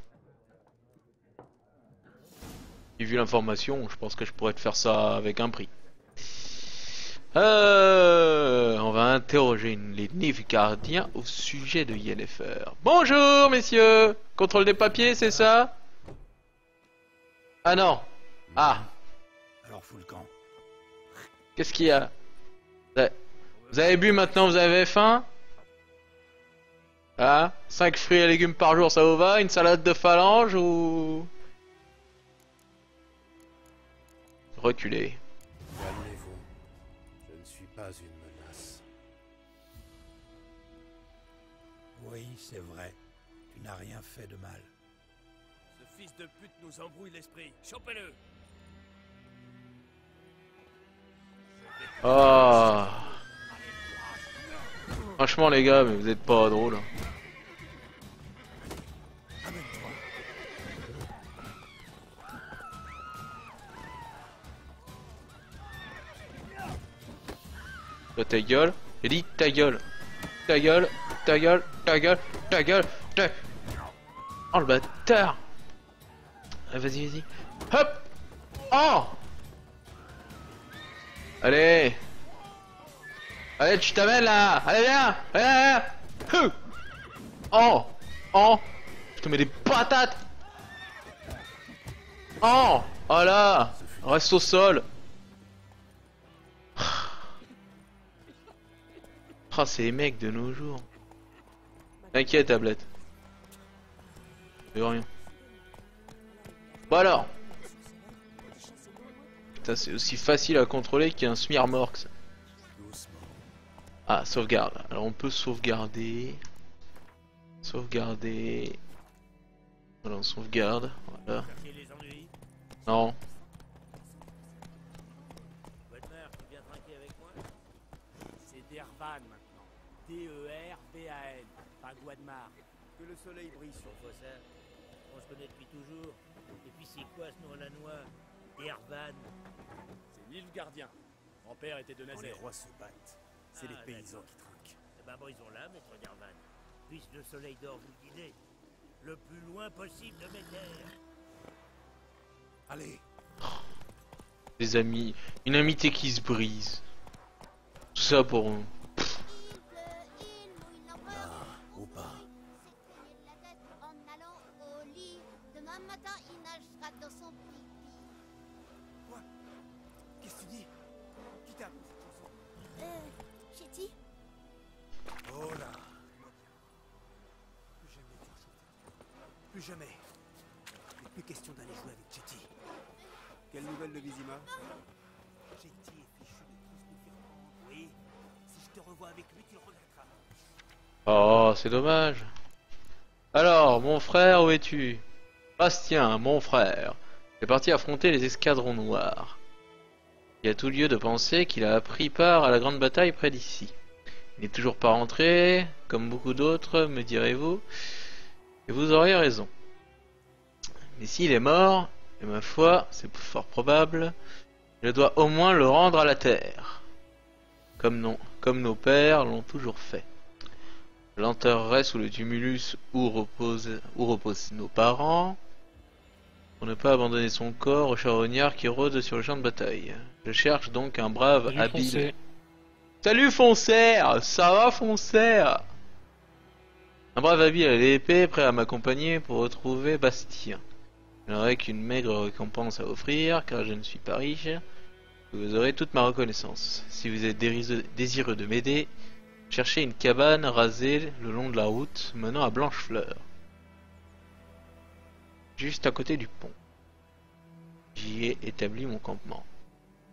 J'ai vu l'information, je pense que je pourrais te faire ça avec un prix. On va interroger les Nilfgaardiens au sujet de Yennefer. Bonjour messieurs! Contrôle des papiers, c'est ça? Ah non! Ah! Alors fous le camp. Qu'est-ce qu'il y a? Vous avez bu maintenant, vous avez faim? Ah, 5 fruits et légumes par jour, ça vous va? Une salade de phalange ou... Reculez. Calmez-vous. Je ne suis pas une menace. Oui, c'est vrai. Tu n'as rien fait de mal. Ce fils de pute nous embrouille l'esprit. Chopez-le! Oh. Franchement les gars, mais vous êtes pas drôles. Toi ta gueule, j'ai dit ta gueule. Ta gueule, ta gueule, ta gueule, ta gueule, ta... Oh le bâtard. Ah, vas-y, vas-y. Hop. Oh. Allez. Allez, tu t'amènes là. Allez, viens. Allez, viens. Oh. Oh. Je te mets des patates. Oh. Oh là. Reste au sol. Ah, c'est les mecs de nos jours. T'inquiète, tablette. Rien. Bon alors. Putain, c'est aussi facile à contrôler qu'un Smirmorx. Ah, sauvegarde. Alors on peut sauvegarder. Sauvegarder. Voilà, on sauvegarde. Voilà. Non. C'est Dervan maintenant. D-E-R-V-A-N. Pas Guadmar. Que le soleil brille sur Fossa. On se connaît depuis toujours. Et puis c'est quoi ce nom à la noix? Dervan. C'est Nilfgaardien. Mon père était de Quand les Nazaire. rois se battent, c'est les paysans qui trinquent. Eh ben bon, ils ont là, maître Dervan. Puisse le soleil d'or vous guider. Le plus loin possible de mes terres. Allez. Des amis, une amitié qui se brise. Tout ça pour... Ou pas. En allant au lit, demain matin il nagera dans son pipi. Quoi? Qu'est-ce que tu dis? Qui t'a appris cette chanson? Chetty? Oh là. Plus jamais tu chanter. Plus jamais. Il n'est plus question d'aller jouer avec Chetty. Quelle nouvelle de Vizima? Chetty est fichu de tout ce nous fait entendre. Oui. Si je te revois avec lui, tu le regretteras. Oh, c'est dommage. Alors, mon frère, où es-tu? Bastien, mon frère, est parti affronter les escadrons noirs. Il y a tout lieu de penser qu'il a pris part à la grande bataille près d'ici. Il n'est toujours pas rentré, comme beaucoup d'autres, me direz-vous, et vous auriez raison. Mais s'il est mort, et ma foi, c'est fort probable, je dois au moins le rendre à la terre. Comme nos pères l'ont toujours fait. Je l'enterrerai sous le tumulus où reposent nos parents, pour ne pas abandonner son corps aux charognards qui rôdent sur le champ de bataille. Je cherche donc un brave Salut, habile... Foncé. Salut Foncère! Ça va Foncère? Un brave habile à l'épée, prêt à m'accompagner pour retrouver Bastien. Je n'aurai qu'une maigre récompense à offrir, car je ne suis pas riche. Vous aurez toute ma reconnaissance. Si vous êtes désireux de m'aider, cherchez une cabane rasée le long de la route menant à Blanchefleur. Juste à côté du pont. J'y ai établi mon campement.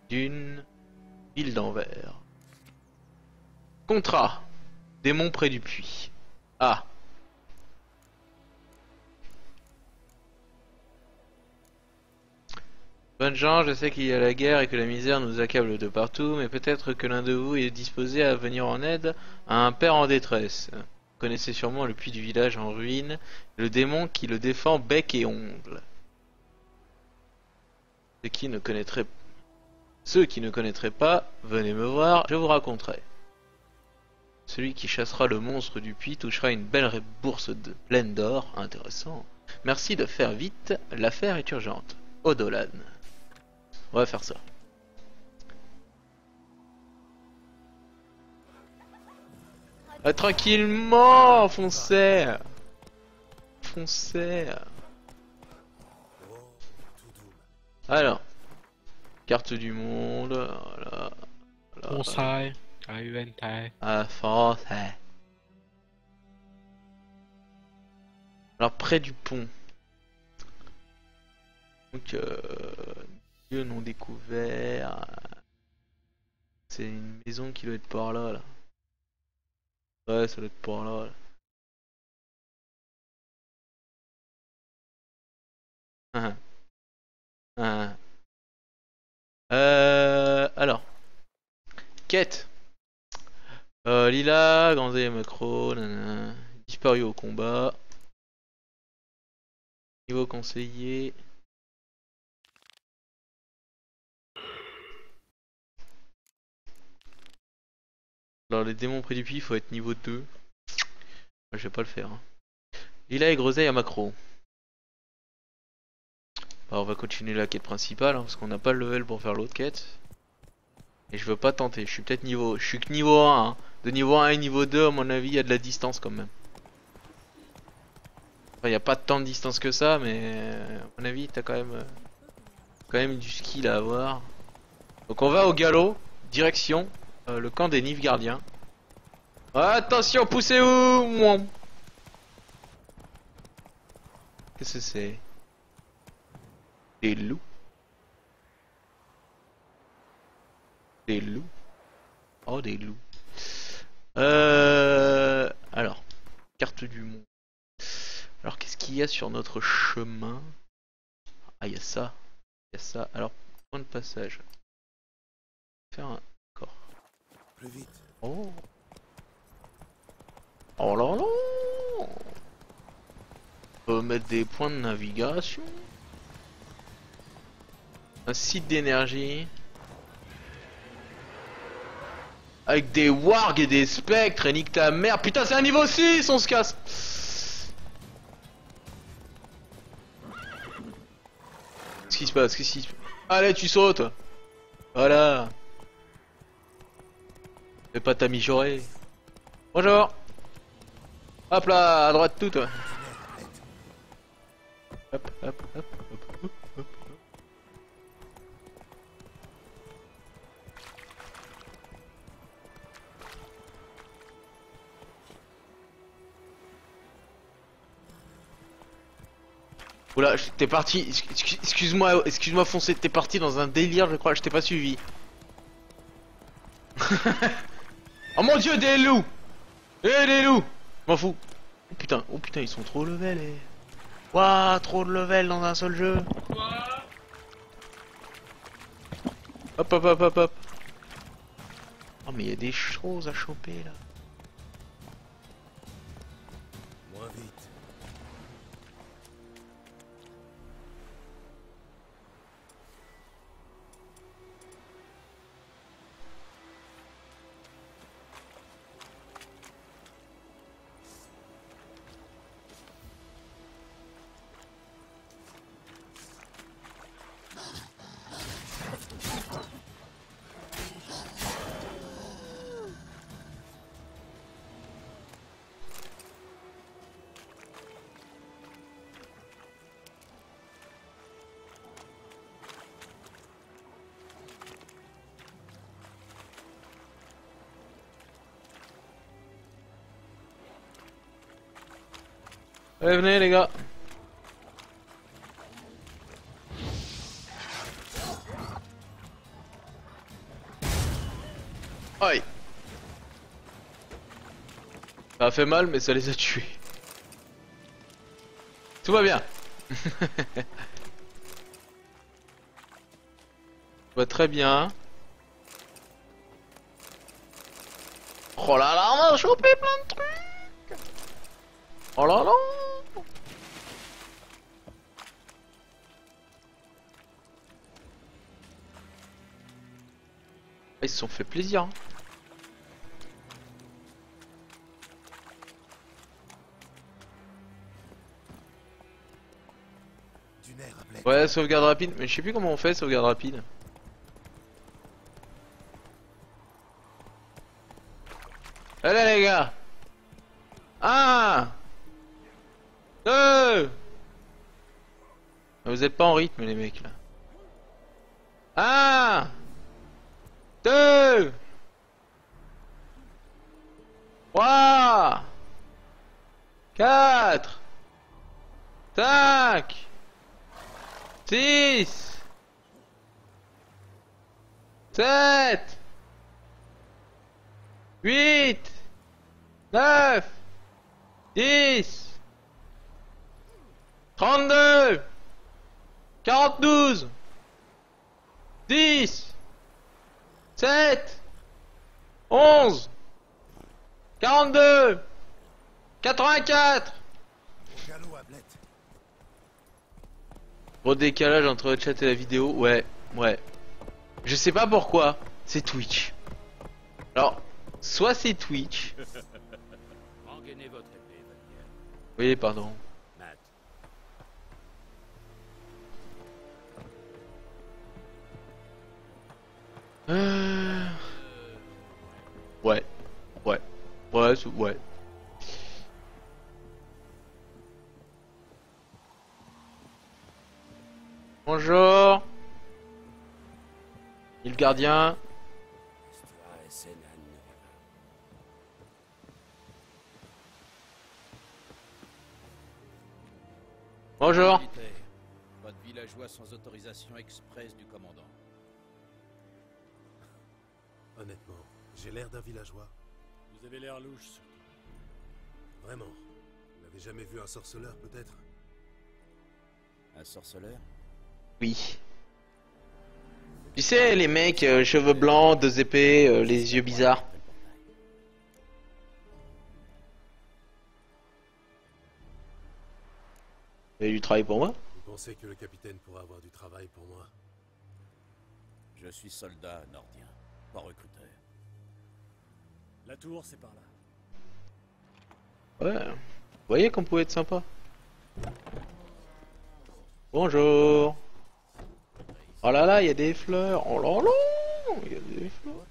D'une ville d'Anvers. Contrat. Démon près du puits. Ah. Bonnes gens, je sais qu'il y a la guerre et que la misère nous accable de partout, mais peut-être que l'un de vous est disposé à venir en aide à un père en détresse. Vous connaissez sûrement le puits du village en ruine, le démon qui le défend bec et ongle. Ceux qui ne connaîtraient pas, venez me voir, je vous raconterai. Celui qui chassera le monstre du puits touchera une belle bourse pleine d'or, intéressant. Merci de faire vite, l'affaire est urgente. Odolan. On va faire ça. Ah, tranquillement, foncez. Foncez. Alors, carte du monde, voilà. Conseil, AUNT. Ah, français. Alors près du pont. Donc lieu non découvert. C'est une maison qui doit être par là, là. Ouais, ça doit être par là, là. Ah, ah. Alors. Quête. Lila, Grand et Macro, nanana. Disparu au combat. Niveau conseiller. Alors les démons près du puits, il faut être niveau 2. Je vais pas le faire. Hein. Lila et Groseille à Macro. Bah, on va continuer la quête principale hein, parce qu'on n'a pas le level pour faire l'autre quête. Et je veux pas tenter, je suis peut-être niveau... Je suis que niveau 1 hein. De niveau 1 et niveau 2 à mon avis il y a de la distance quand même. Enfin il n'y a pas tant de distance que ça mais à mon avis t'as quand même du skill à avoir. Donc on va au galop, direction le camp des Nilfgaardiens. Attention, poussez-vous. Mouam. Qu'est-ce que c'est? Des loups. Des loups. Oh des loups. Alors, carte du monde. Alors qu'est-ce qu'il y a sur notre chemin? Ah il y a ça. Il y a ça. Alors, point de passage. Faire un corps. Plus vite. Oh. Oh là là. On peut mettre des points de navigation. Un site d'énergie. Avec des wargs et des spectres et nique ta mère. Putain c'est un niveau 6, on se casse. Qu'est-ce qui se passe? Qu'est-ce qui se passe? Allez tu sautes. Voilà. Fais pas ta mijaurée. Bonjour. Hop là, à droite tout. Hop, hop, hop, hop, hop, hop. Oula, t'es parti. Excuse-moi, excuse-moi foncé, t'es parti dans un délire, je crois, je t'ai pas suivi. Oh mon dieu, des loups! Eh des loups! M'en fous. Oh putain, ils sont trop level et... Waouh, trop de level dans un seul jeu. Hop hop hop hop hop. Oh mais il y a des choses à choper là. Moins vite. Allez, venez les gars. Aïe. Ça a fait mal mais ça les a tués. Tout va bien. Tout va très bien. Oh là là, on a chopé plein de trucs. Oh là là. Ils se sont fait plaisir. Hein. Ouais, sauvegarde rapide, mais je sais plus comment on fait sauvegarde rapide. Allez les gars. 1 2. Vous êtes pas en rythme les mecs là. 1 2 3 4 5, 6, 7, 8, 9, 10, 32, 42, 10, 7, 11, 42, 84. Gros décalage entre le chat et la vidéo, ouais. Je sais pas pourquoi, c'est Twitch. Alors, soit c'est Twitch. Rengainez votre épée, Vanier. Oui, pardon. Matt. Ouais. Ouais. Bonjour. Et le gardien. Bonjour. Militaire, votre villageois sans autorisation express du commandant. Honnêtement, j'ai l'air d'un villageois. Vous avez l'air louche, surtout. Vraiment. Vous n'avez jamais vu un sorceleur, peut-être? Un sorceleur? Oui. Tu sais, les mecs, cheveux blancs, deux épées, les yeux bizarres. Vous avez du travail pour moi? Vous pensez que le capitaine pourra avoir du travail pour moi? Je suis soldat nordien, pas recruteur. La tour, c'est par là. Ouais. Vous voyez qu'on pouvait être sympa. Bonjour. Oh là là, il y a des fleurs. Oh là là, il y a des fleurs.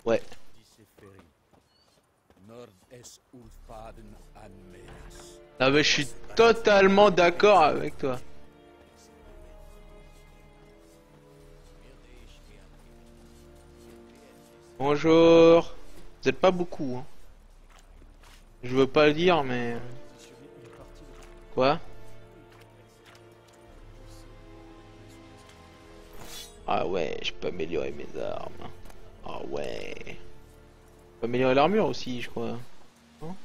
Ouais. Ah bah je suis totalement d'accord avec toi. Bonjour. Vous êtes pas beaucoup, hein. Je veux pas le dire, mais... Quoi? Ah ouais, je peux améliorer mes armes. Ah ouais. Je peux améliorer l'armure aussi, je crois. Non?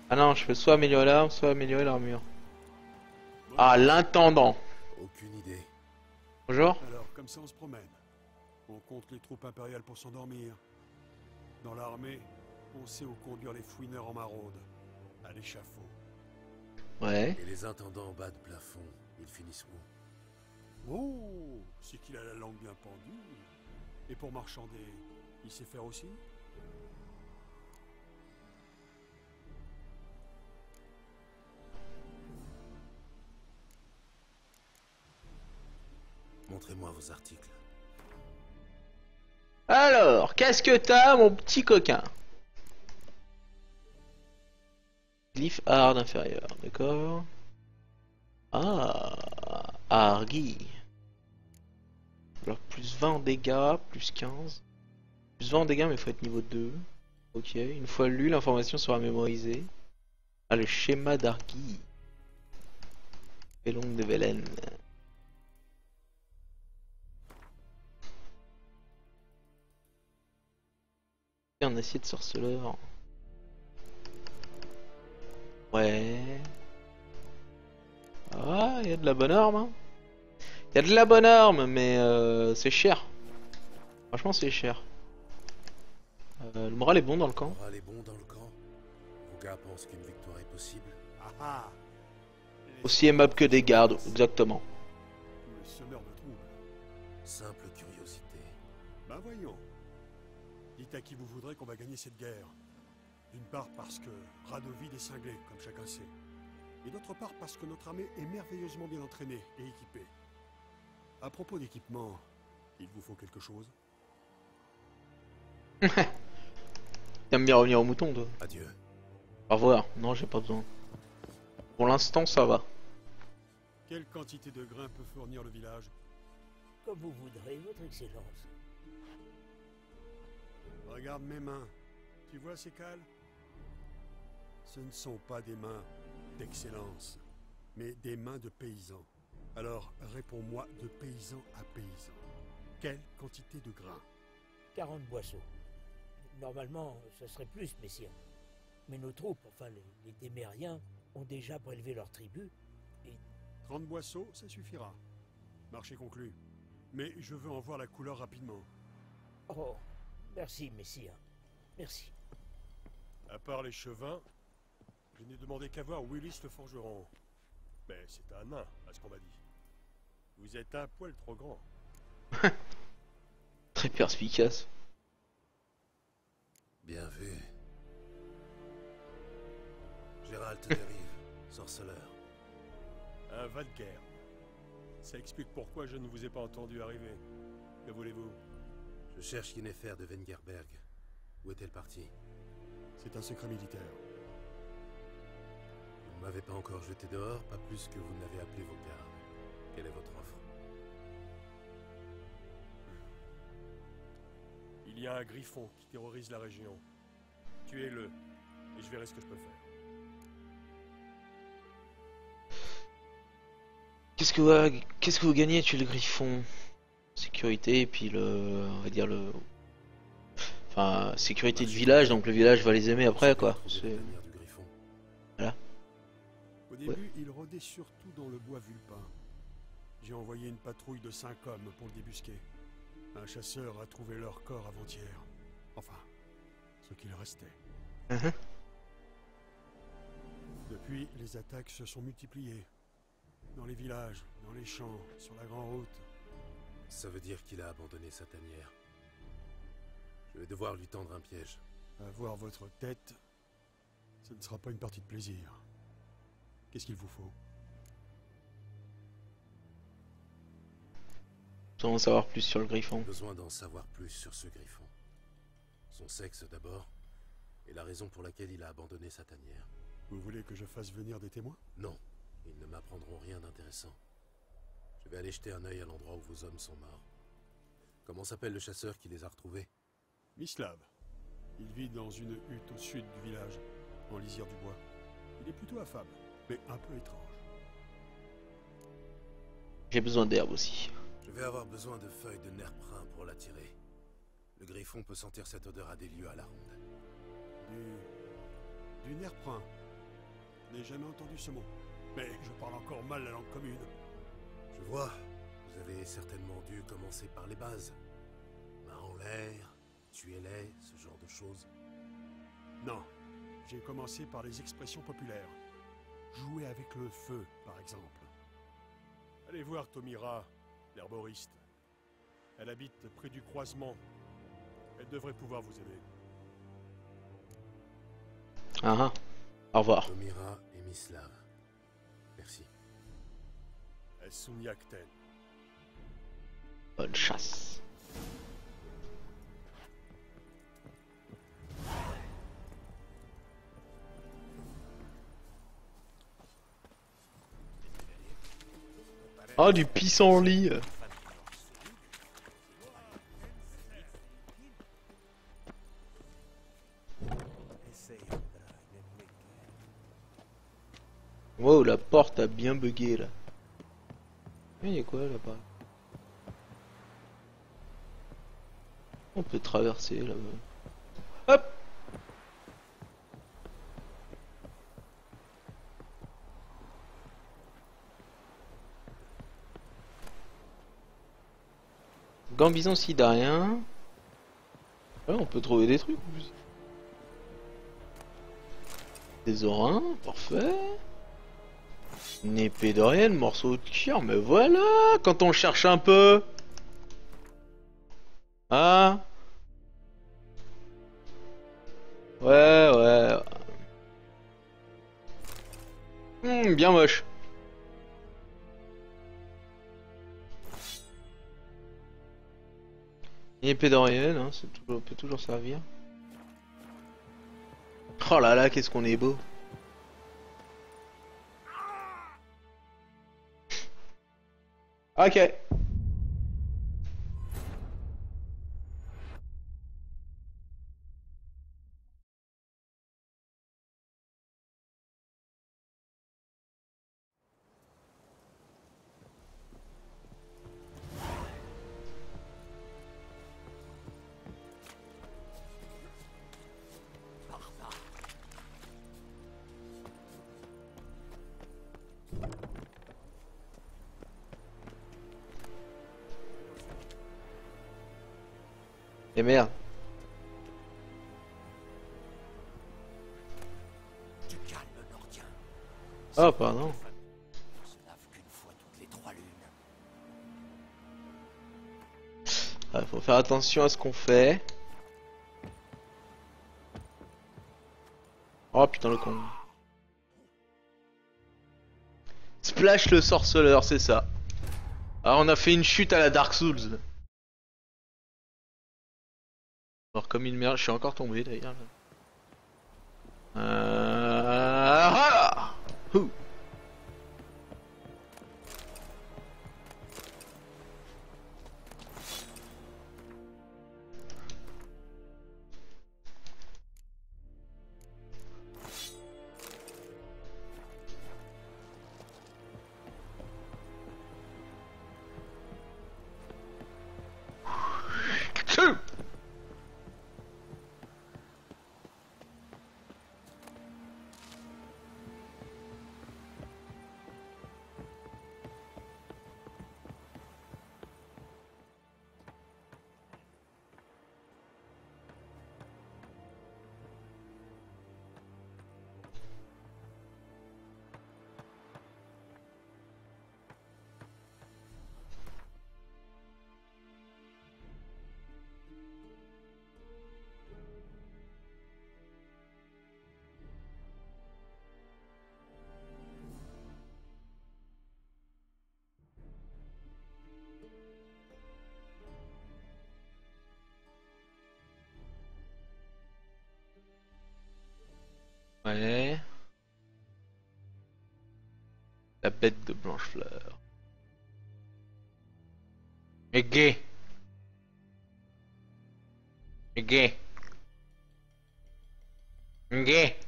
Ah non, je peux soit améliorer l'arme, soit améliorer l'armure. Ah, l'intendant. Aucune idée. Bonjour. Alors, comme ça, on se promène. On compte les troupes impériales pour s'endormir. Dans l'armée, on sait où conduire les fouineurs en maraude. À l'échafaud. Ouais. Et les intendants en bas de plafond, ils finissent où? Oh, c'est qu'il a la langue bien pendue. Et pour marchander, il sait faire aussi? Montrez-moi vos articles. Alors, qu'est-ce que t'as, mon petit coquin? Glyphe hard inférieur, d'accord. Ah, Argy. Alors, plus 20 en dégâts, plus 15. Plus 20 en dégâts, mais il faut être niveau 2. Ok, une fois lu, l'information sera mémorisée. Ah, le schéma d'Argy. Pelong de Velen. Un acier de sorceleur. Ouais. Ah, il y a de la bonne arme. Hein. Il y a de la bonne arme, mais c'est cher. Franchement, c'est cher. Le moral est bon dans le camp. Le moral est bon dans le camp. Vos gars pensent qu'une victoire est possible. Ah. Aussi aimable que des gardes, exactement. Le semeur de troubles. Simple curiosité. Ben voyons. Dites à qui vous voudrez qu'on va gagner cette guerre. D'une part parce que Radovid est cinglé, comme chacun sait. Et d'autre part parce que notre armée est merveilleusement bien entraînée et équipée. À propos d'équipement, il vous faut quelque chose? T'aimes bien revenir au mouton, toi? Adieu. Au revoir. Non, j'ai pas besoin. Pour l'instant, ça va. Quelle quantité de grains peut fournir le village? Comme vous voudrez, votre excellence. Regarde mes mains. Tu vois ces cales? Ce ne sont pas des mains d'excellence, mais des mains de paysans. Alors, réponds-moi de paysan à paysan. Quelle quantité de grains? 40 boisseaux. Normalement, ce serait plus, messire. Mais nos troupes, enfin les Témériens, ont déjà prélevé leur tribu et... 30 boisseaux, ça suffira. Marché conclu. Mais je veux en voir la couleur rapidement. Oh, merci, messire. Merci. À part les chevins, je n'ai demandé qu'à voir Willis le forgeron. Mais c'est un nain, à ce qu'on m'a dit. Vous êtes un poil trop grand. Très perspicace. Bien vu. Gérald dérive, sorceleur. Un Valkyr. Ça explique pourquoi je ne vous ai pas entendu arriver. Que voulez-vous? Je cherche Yennefer de Wengerberg. Où est-elle partie? C'est un secret militaire. Vous ne m'avez pas encore jeté dehors, pas plus que vous n'avez appelé vos gardes. Quelle est votre offre? Il y a un griffon qui terrorise la région. Tuez-le, et je verrai ce que je peux faire. Qu'est-ce que vous gagnez à tuer le griffon? Sécurité et puis on va dire enfin, sécurité du village, donc le village va les aimer après quoi. Voilà. Au début, il rôdait surtout dans le bois vulpin. J'ai envoyé une patrouille de 5 hommes pour le débusquer. Un chasseur a trouvé leur corps avant-hier. Enfin, ce qu'il restait. Depuis, les attaques se sont multipliées. Dans les villages, dans les champs, sur la grande route. Ça veut dire qu'il a abandonné sa tanière. Je vais devoir lui tendre un piège. Avoir votre tête, ce ne sera pas une partie de plaisir. Qu'est-ce qu'il vous faut? Nous allons en savoir plus sur le griffon. J'ai besoin d'en savoir plus sur ce griffon. Son sexe d'abord, et la raison pour laquelle il a abandonné sa tanière. Vous voulez que je fasse venir des témoins? Non, ils ne m'apprendront rien d'intéressant. Je vais aller jeter un œil à l'endroit où vos hommes sont morts. Comment s'appelle le chasseur qui les a retrouvés? Mislav. Il vit dans une hutte au sud du village, en lisière du bois. Il est plutôt affable, mais un peu étrange. J'ai besoin d'herbe aussi. Je vais avoir besoin de feuilles de nerprin pour l'attirer. Le griffon peut sentir cette odeur à des lieues à la ronde. Du nerprin. Je n'ai jamais entendu ce mot. Mais je parle encore mal la langue commune. Je vois. Vous avez certainement dû commencer par les bases. Main en l'air, tuez-les, ce genre de choses. Non. J'ai commencé par les expressions populaires. Jouer avec le feu, par exemple. Allez voir Tomira, l'herboriste. Elle habite près du croisement. Elle devrait pouvoir vous aider. Au revoir. Tomira et Mislav. Merci. Sunyakten. Bonne chasse. Oh, du pissenlit. Wow, la porte a bien bugué là. Il y a quoi là-bas? On peut traverser là-bas. Hop! Gambison sidarien. Ouais, on peut trouver des trucs. Des orins, parfait. Une épée d'Orienne, morceau de cuir, mais voilà, quand on cherche un peu. Ah. Ouais. Bien moche. Une épée d'Orienne, hein, peut toujours servir. Oh là là, qu'est-ce qu'on est beau. Ok. Et merde. Tu calmes, Nordien. Oh, pardon. On se lave qu'une fois toutes les 3 lunes. Ah, faut faire attention à ce qu'on fait. Oh putain le con. Splash le sorceleur, c'est ça. Alors on a fait une chute à la Dark Souls. Alors comme une merde, je suis encore tombé d'ailleurs. Ouh. Ouais. La bête de Blanchefleur. Et gay. Et gay. Gay.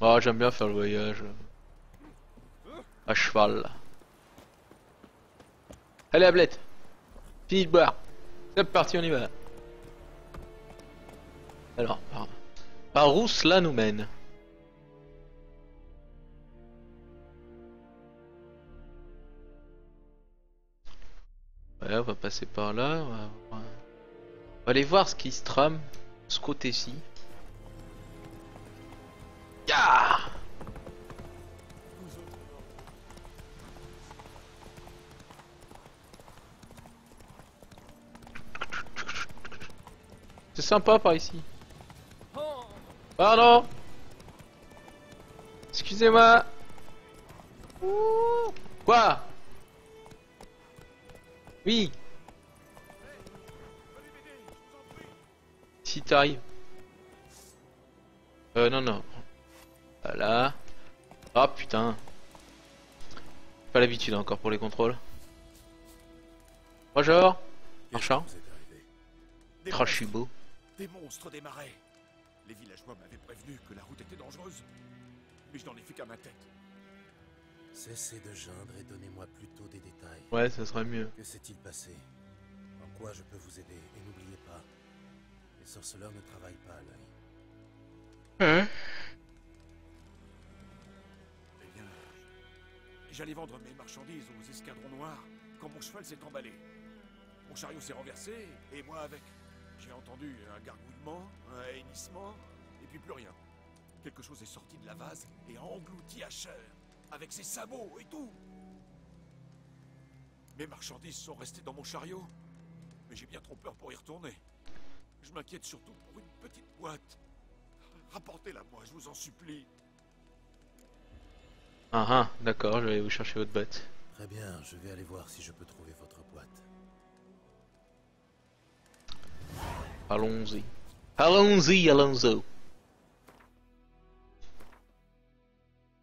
Oh, j'aime bien faire le voyage à cheval. Allez, Ablette. Fini de boire. C'est parti, on y va. Alors, par où cela nous mène? Ouais, on va passer par là. On va aller voir ce qui se trame de ce côté-ci. Ya! C'est sympa par ici. Pardon. Excusez-moi. Quoi? Oui. Si t'arrives. Non, non. Voilà. Oh putain. Pas l'habitude encore pour les contrôles. Bonjour. Marchand. Oh, je suis beau. Des monstres des marais. Les villageois m'avaient prévenu que la route était dangereuse. Mais je n'en ai fait qu'à ma tête. Cessez de geindre et donnez-moi plutôt des détails. Ouais, ça serait mieux. Que s'est-il passé? En quoi je peux vous aider? Et n'oubliez pas, les sorceleurs ne travaillent pas à l'œil. Hein? Eh bien, j'allais vendre mes marchandises aux escadrons noirs quand mon cheval s'est emballé. Mon chariot s'est renversé, et moi avec. J'ai entendu un gargouillement, un hennissement, et puis plus rien. Quelque chose est sorti de la vase et a englouti Asher, avec ses sabots et tout. Mes marchandises sont restées dans mon chariot, mais j'ai bien trop peur pour y retourner. Je m'inquiète surtout pour une petite boîte. Rapportez-la moi, je vous en supplie. Ah, d'accord, je vais vous chercher votre boîte. Très bien, je vais aller voir si je peux trouver votre boîte. Allons-y. Allons-y, allons-y.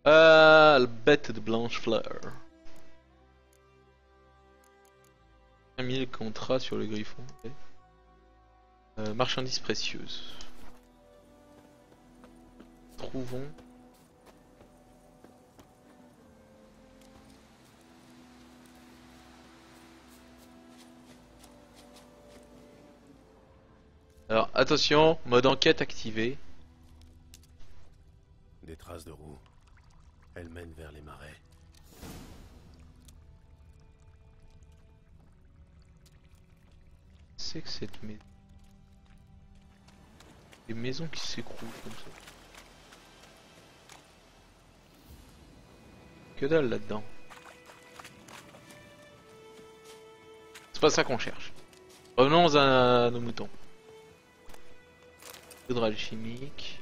La bête de Blanchefleur. 5000 contrats sur le griffon. Marchandises précieuses. Trouvons. Alors attention, mode enquête activé. Des traces de roues. Elles mènent vers les marais. c'est que cette maison? Des maisons qui s'écroulent comme ça. Que dalle là-dedans. C'est pas ça qu'on cherche. Revenons à nos moutons. Poudre alchimique.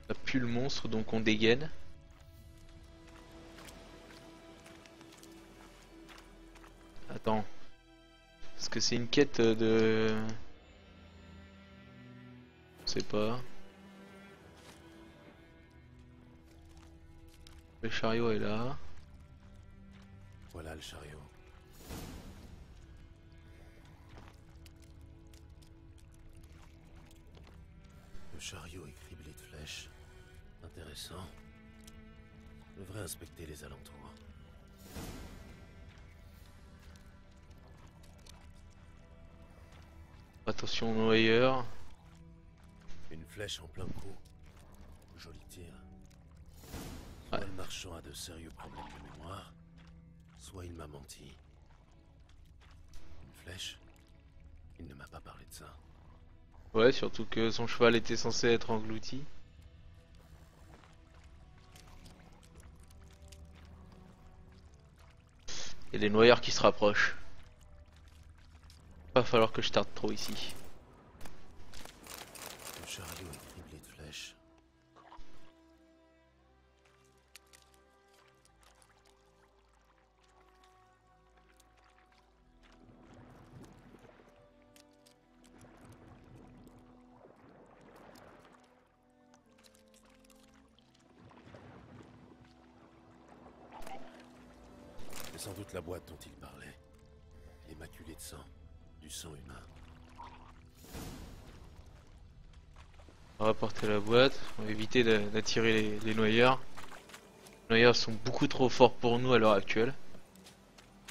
Ça pue le monstre donc on dégaine. Attends. Est-ce que c'est une quête de... Je sais pas. Le chariot est là. Voilà le chariot. Le chariot est criblé de flèches. Intéressant. Je devrais inspecter les alentours. Attention aux noyeurs. Une flèche en plein coup. Joli tir. Soit le marchand a de sérieux problèmes de mémoire, soit il m'a menti. Une flèche? Il ne m'a pas parlé de ça. Ouais, surtout que son cheval était censé être englouti. Et les noyeurs qui se rapprochent. Va falloir que je tarde trop ici. Le chariot est criblé de flèches. C'est sans doute la boîte dont il parlait. Immaculée de sang. Du sang humain. On va porter la boîte, on va éviter d'attirer les noyeurs. Les noyeurs sont beaucoup trop forts pour nous à l'heure actuelle.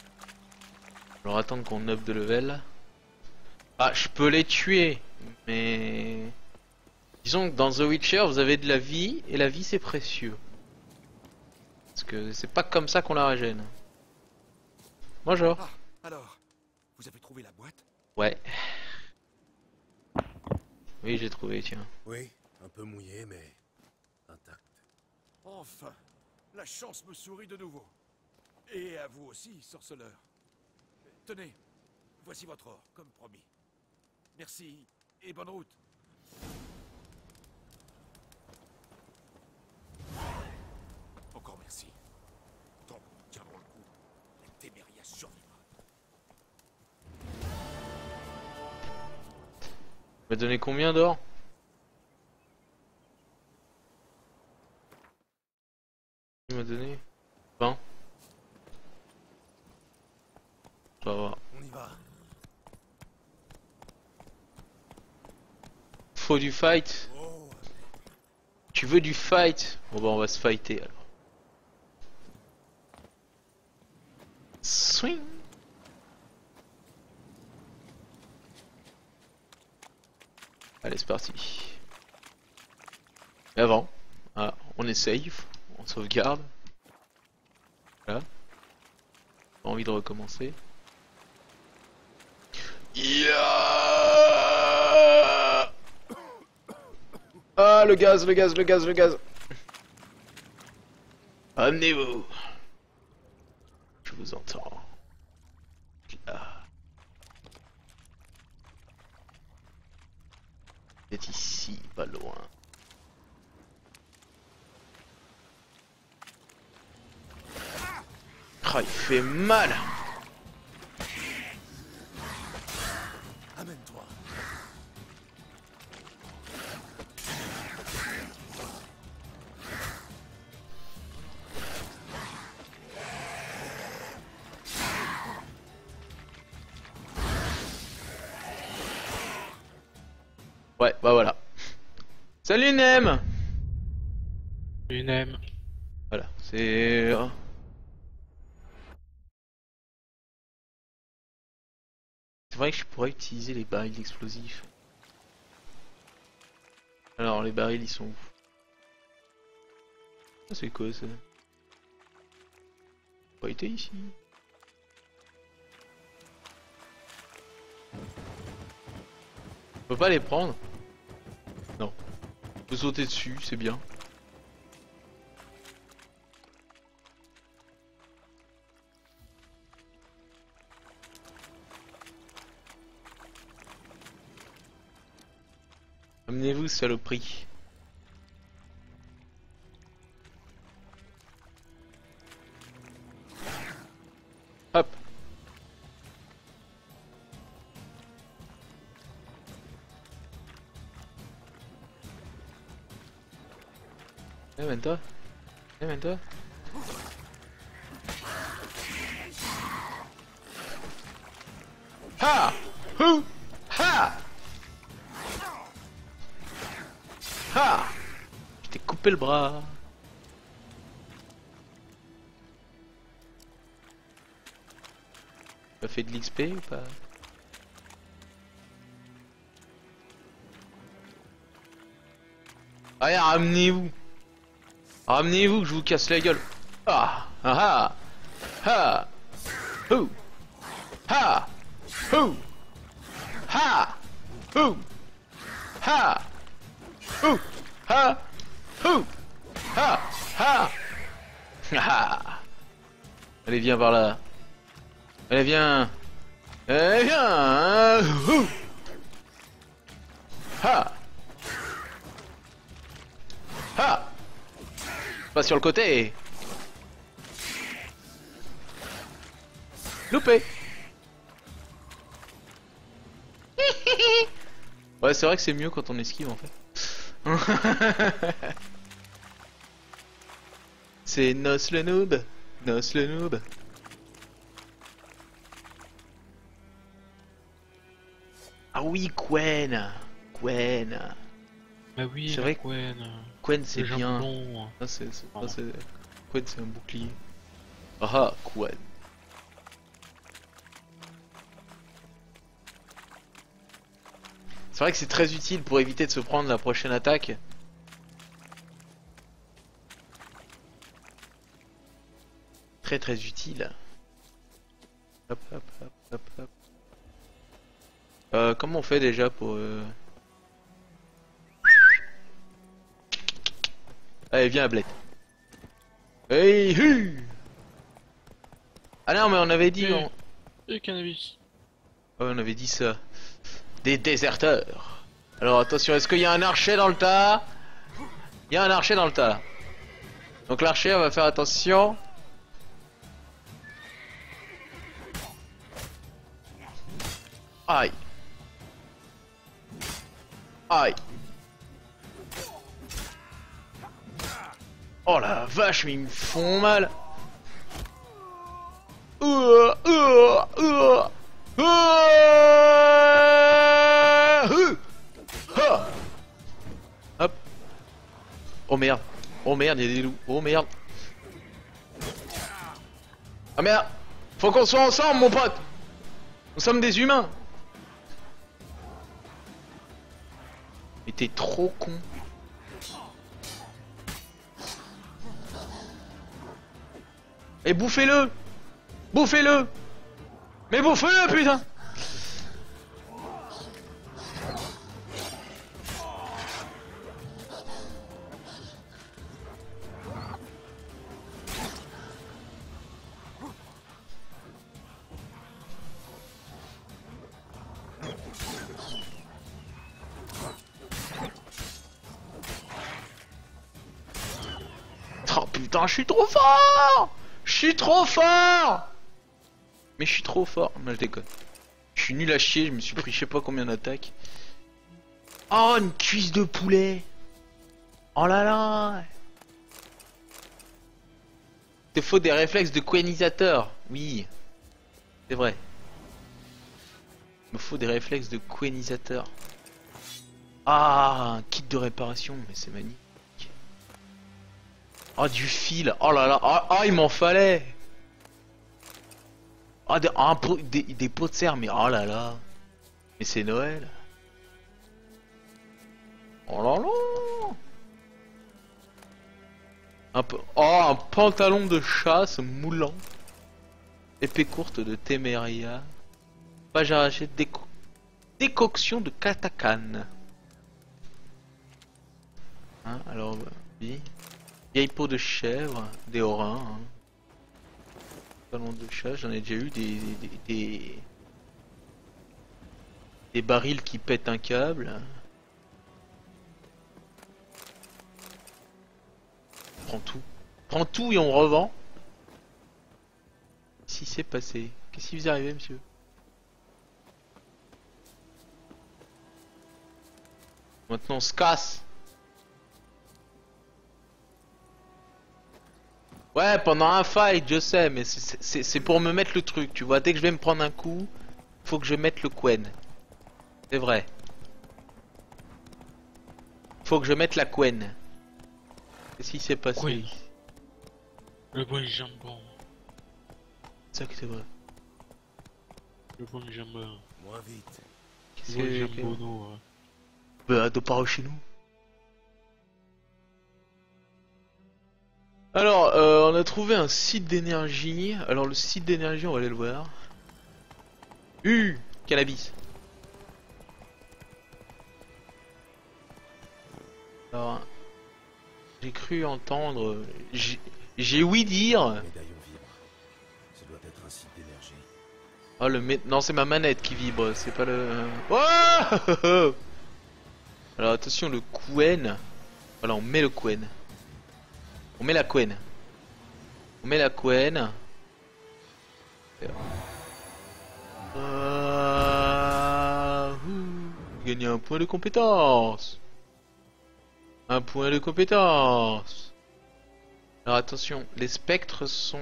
On va leur attendre qu'on up de level. Ah, je peux les tuer, mais... Disons que dans The Witcher, vous avez de la vie, et la vie c'est précieux. Parce que c'est pas comme ça qu'on la régène. Bonjour. Ah, alors, vous avez trouvé la boîte? Ouais. Oui, j'ai trouvé, tiens. Oui, un peu mouillé, mais intact. Enfin, la chance me sourit de nouveau. Et à vous aussi, sorceleur. Tenez, voici votre or, comme promis. Merci et bonne route. Encore merci. Tant que nous tiendrons le coup, la Téméria survivra. Tu m'as donné combien d'or? Il m'a donné 20. Ça va. On y va. Faut du fight. Tu veux du fight? Bon bah on va se fighter alors. Swing. Allez c'est parti. Mais avant, ah, on est safe, on sauvegarde. Voilà. Pas envie de recommencer. Yeah. Ah le gaz, le gaz, le gaz, le gaz. Amenez-vous. Je vous entends. Là. Vous êtes ici, pas loin. Ah, il fait mal. Amène-toi. Ouais, bah voilà. Salut Nem. Salut Nem. Voilà, c'est... C'est vrai que je pourrais utiliser les barils explosifs. Alors les barils ils sont où? C'est quoi ça? Pas été ici. On peut pas les prendre? Non. On peut sauter dessus, c'est bien. Amenez-vous, saloperie. Hop. Mène-toi. Mène-toi. Ha! Hou! Ha! Ha! Je t'ai coupé le bras. Tu as fait de l'XP ou pas? Allez, ramenez-vous. Ramenez-vous que je vous casse la gueule. Ah! Ah! Ah! Hou! Ha! Hou! Ha! Hou! Ha! Hou! Ha! Hou! Ha! Ha! Ha! Allez, viens par là. Allez, viens. Allez, viens. Hou! Ha! Ha! Pas sur le côté. Loupé. Ouais, c'est vrai que c'est mieux quand on esquive en fait. C'est Nos le noob. Nos le noob. Ah oui, Quen. Quen. Bah oui, c'est vrai que Quen. Quen c'est bien. Ah, Quen c'est un bouclier. Ah, Quen. C'est vrai que c'est très utile pour éviter de se prendre la prochaine attaque. Très très utile. Hop hop hop hop hop. Comment on fait déjà pour... Allez, viens, Blette. Hey, hu. Ah non, mais on avait dit... Et cannabis. Ouais, on avait dit ça. Des déserteurs. Alors attention, est-ce qu'il y a un archer dans le tas? Il y a un archer dans le tas. Donc l'archer, on va faire attention. Aïe. Aïe. Oh la vache, mais ils me font mal. Hop. Oh merde. Oh merde, il y a des loups. Oh merde. Ah merde. Faut qu'on soit ensemble, mon pote. Nous sommes des humains. Mais t'es trop con. Et bouffez-le. Bouffez-le. Mais bouffez-le, putain. Oh putain, je suis trop fort. Je suis trop fort. Mais je suis trop fort. Non, je déconne. Je suis nul à chier, je me suis pris je sais pas combien d'attaques. Oh, une cuisse de poulet. Oh là là. Il te faut des réflexes de quenisateur. Oui. C'est vrai. Il me faut des réflexes de quenisateur. Ah, un kit de réparation, mais c'est magnifique. Oh, du fil. Oh là là. Oh, il m'en fallait. Oh, des pots de serre, mais oh là là. Mais c'est Noël. Oh là là. Oh, un pantalon de chasse moulant. Épée courte de Téméria. Page arrachée, décoction de Katakhan. Hein, alors, oui. Vieille peau de chèvre, des orins. Hein. Pantalon de chasse, j'en ai déjà eu des barils qui pètent un câble. Prends tout. Prends tout et on revend. Qu'est-ce qui s'est passé? Qu'est-ce qui vous est arrivé, monsieur? Maintenant on se casse. Ouais, pendant un fight, je sais, mais c'est pour me mettre le truc, tu vois. Dès que je vais me prendre un coup, faut que je mette le Quen. C'est vrai. Faut que je mette la Quen. Qu'est-ce qui s'est passé? Oui. Le bon jambon. C'est ça que c'est vrai. Le bon jambon. Moins vite. Qu'est-ce Le que... jambonneau. Bah, de par chez nous. Alors, on a trouvé un site d'énergie. Alors, le site d'énergie, on va aller le voir. Cannabis. Alors, j'ai cru entendre... J'ai ouï dire... Le médaillon vibre. Ça doit être un site d'énergie. Oh, non, c'est ma manette qui vibre, c'est pas le... Oh. Alors, attention, le Quen. Voilà, on met le Quen. On met la Quen. On met la Quen. Gagner un point de compétence. Un point de compétence. Alors attention, les spectres sont...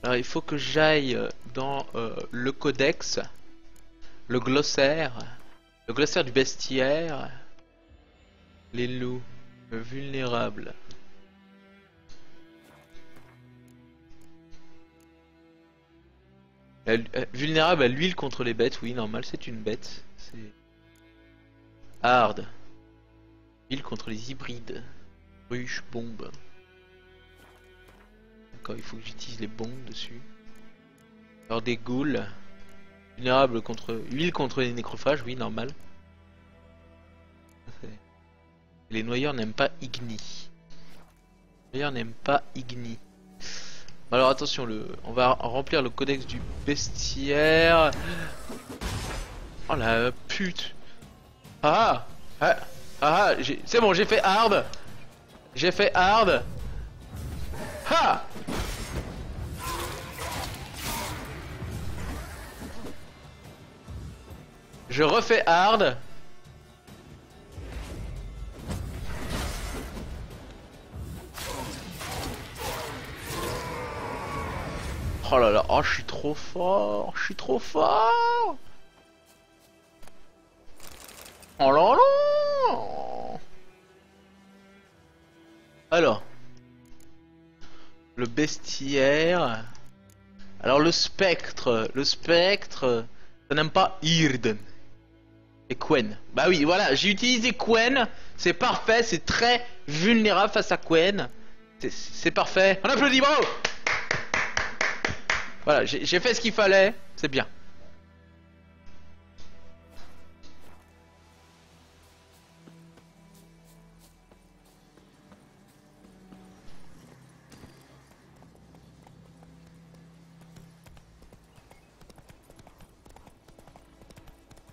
Alors il faut que j'aille dans le codex. Le glossaire du bestiaire. Les loups vulnérables. Vulnérable à l'huile contre les bêtes, oui, normal, c'est une bête. C'est hard. Huile contre les hybrides. Ruche, bombe. D'accord, il faut que j'utilise les bombes dessus. Alors des ghouls. Vulnérable contre... Huile contre les nécrophages, oui, normal. Les noyeurs n'aiment pas Igni. Les noyeurs n'aiment pas Igni. Alors attention, on va remplir le codex du bestiaire. Oh la pute. C'est bon, j'ai fait hard. J'ai fait hard. Ha. Je refais hard. Oh là là, oh je suis trop fort, je suis trop fort. Oh là là. Alors, le bestiaire. Alors le spectre, ça n'aime pas Irden. Et Quen. Bah oui, voilà, j'ai utilisé Quen, c'est parfait, c'est très vulnérable face à Quen. C'est parfait. On applaudit, bravo. Voilà, j'ai fait ce qu'il fallait, c'est bien.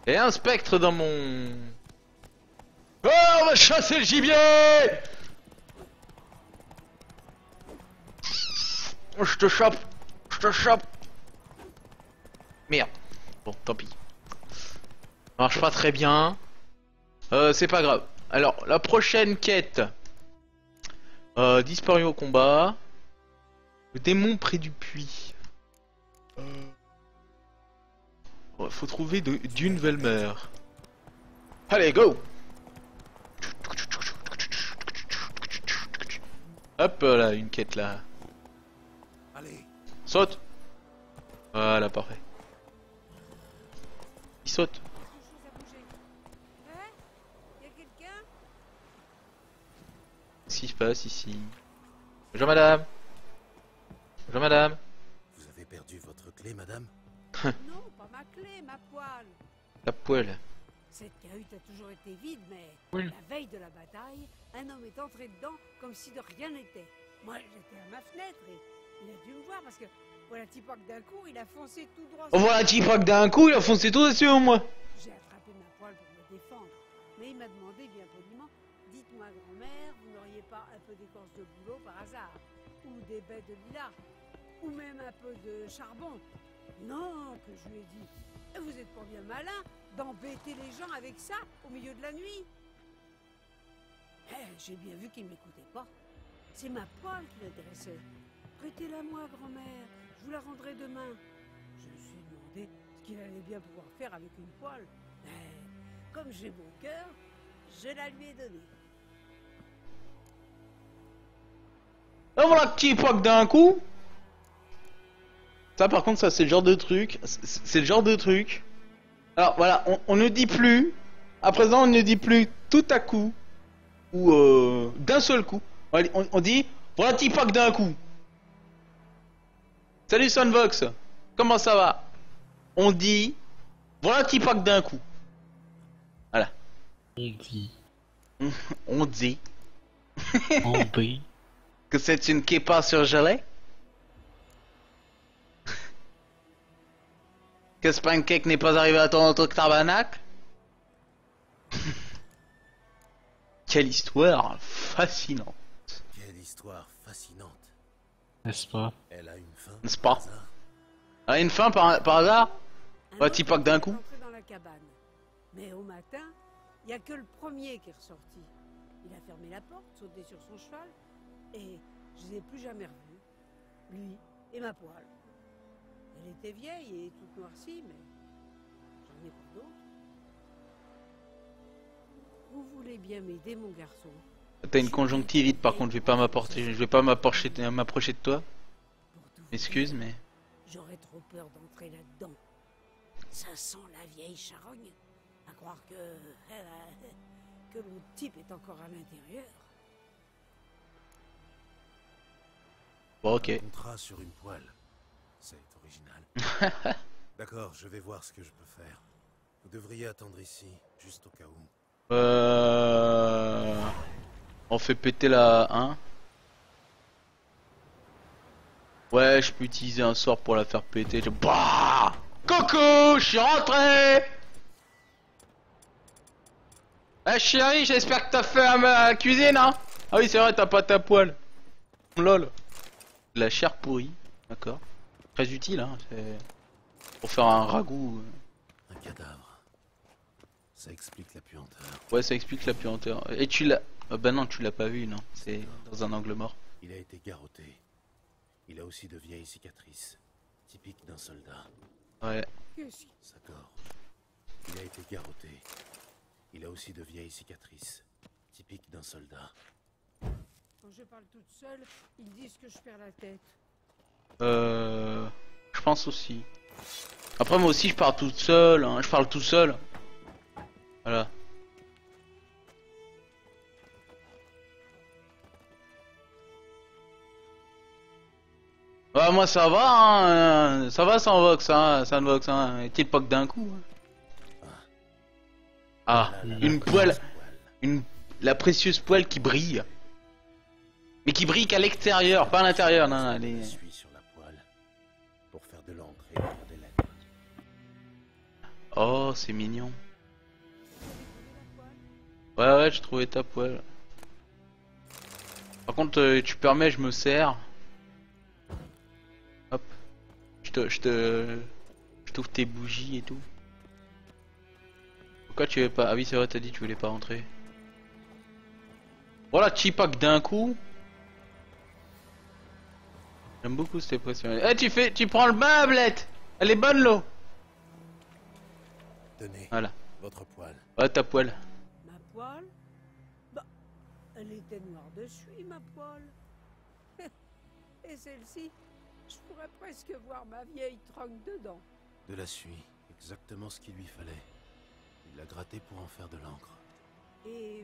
Et un spectre dans mon... Oh, on va chasser le gibier. Je te chope. Je te chope. Merde. Bon, tant pis. Ça marche pas très bien. C'est pas grave. Alors, la prochaine quête. Disparu au combat. Le démon près du puits. Faut trouver Dune Velmer. Allez, go. Hop là, une quête là. Allez. Saute. Voilà, parfait. Il saute. Qu'est-ce qui se se passe ici? Bonjour madame. Bonjour madame. Vous avez perdu votre clé, madame? Non, pas ma clé, ma poêle. La poêle. Cette cahute a toujours été vide, mais Oui. la veille de la bataille, un homme est entré dedans comme si de rien n'était. Moi, j'étais à ma fenêtre et il a dû me voir parce que voilà, petit pas que d'un coup, il a foncé tout droit. On voit un petit que d'un coup, il a foncé tout dessus au moins. J'ai attrapé ma poêle pour me défendre, mais il m'a demandé bien poliment, dites-moi grand-mère, vous n'auriez pas un peu d'écorce de bouleau par hasard, ou des baies de lilas, ou même un peu de charbon. Non, que je lui ai dit. Vous êtes pas bien malin d'embêter les gens avec ça au milieu de la nuit. J'ai bien vu qu'il m'écoutait pas. C'est ma poêle qui l'intéressait. Prêtez-la moi, grand-mère. Je vous la rendrai demain. Je me suis demandé ce qu'il allait bien pouvoir faire avec une poêle. Comme j'ai bon cœur, je la lui ai donnée. On voit un petit que d'un coup. Ça par contre, ça c'est le genre de truc. C'est le genre de truc. Alors voilà, on ne dit plus. À présent, on ne dit plus tout à coup. Ou d'un seul coup. On dit voilà un petit pack d'un coup. Salut Sunvox, comment ça va? On dit voilà un petit pack d'un coup. Voilà. On dit. On dit. On dit. Que c'est une kippa surgelée? Que ce pancake n'est pas arrivé à ton autre tabarnak? Quelle histoire fascinante. Quelle histoire fascinante. N'est-ce pas? Elle a une fin. N'est-ce pas? Elle a une fin par hasard? Un petit pack d'un coup? Entré dans la cabane. Mais au matin, il n'y a que le premier qui est ressorti. Il a fermé la porte, sauté sur son cheval, et je ne les ai plus jamais revus. Lui et ma poêle. Elle était vieille et toute noircie, mais j'en ai pas d'autres. Vous voulez bien m'aider, mon garçon? T'as une conjonctivite, par contre, je vais pas m'approcher de toi. Excuse, mais... J'aurais trop peur d'entrer là-dedans. Ça sent la vieille charogne. À croire que l'autre type est encore à l'intérieur. Bon, ok. Un contrat sur une poêle. C'est original. D'accord, je vais voir ce que je peux faire. Vous devriez attendre ici, juste au cas où. On fait péter la 1. Ouais, je peux utiliser un sort pour la faire péter. Bah coucou, je suis rentré. Eh chérie, j'espère que t'as fait la cuisine, hein. Ah oui, c'est vrai, t'as pas ta poêle. Lol. La chair pourrie, d'accord. Très utile, hein. Pour faire un ragoût. Un cadavre. Ça explique la puanteur. Ouais, ça explique la puanteur. Et tu l'as... bah non, tu l'as pas vu, non. C'est dans un angle mort. Il a été garrotté. Il a aussi de vieilles cicatrices, typiques d'un soldat. Ouais. D'accord. Il a été garrotté. Il a aussi de vieilles cicatrices, typiques d'un soldat. Quand je parle toute seule, ils disent que je perds la tête. Je pense aussi. Après moi aussi je parle toute seule, hein. Je parle tout seul. Voilà. Ouais, moi ça va, hein. Ça va sans Vox, hein. Ça ne Vox, hein. Est-il pas que d'un coup, hein. Ah, une poêle. La précieuse poêle qui brille. Mais qui brille qu'à l'extérieur, pas à l'intérieur. Non, non, elle est... Suis sur la poêle pour faire de l'encre et faire des lettres. Oh, c'est mignon. Ouais, j'ai trouvé ta poêle. Par contre, tu permets, je me sers. Hop. Je t'ouvre tes bougies et tout. Pourquoi tu veux pas... Ah oui, c'est vrai, t'as dit que tu voulais pas rentrer. Voilà, Chipak d'un coup. J'aime beaucoup cette expression. Eh, tu prends le bain, Ablette. Elle est bonne, l'eau. Tenez, voilà. Votre poêle. Ouais, ta poêle. Ma poêle? Bah, elle était noire de suie, ma poêle. Et celle-ci, je pourrais presque voir ma vieille tronque dedans. De la suie, exactement ce qu'il lui fallait. Il l'a gratté pour en faire de l'encre. Et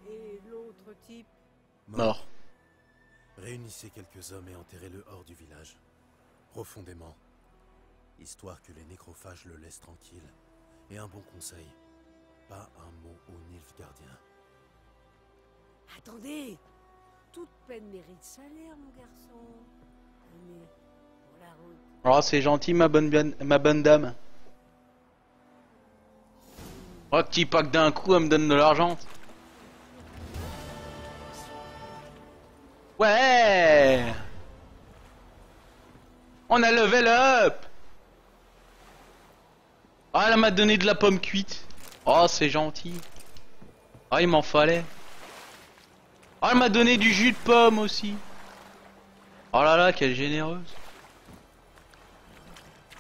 Et l'autre type? Mort. Réunissez quelques hommes et enterrez-le hors du village. Profondément. Histoire que les nécrophages le laissent tranquille. Et un bon conseil. Pas un mot au Nilfgaardien. Attendez! Toute peine mérite salaire, mon garçon. Allez, pour la route. Oh, c'est gentil, ma bonne dame. Oh, qui pas que d'un coup, elle me donne de l'argent. Ouais! On a level up! Ah, elle m'a donné de la pomme cuite. Oh, c'est gentil. Ah, il m'en fallait. Ah, elle m'a donné du jus de pomme aussi. Oh là là, quelle généreuse.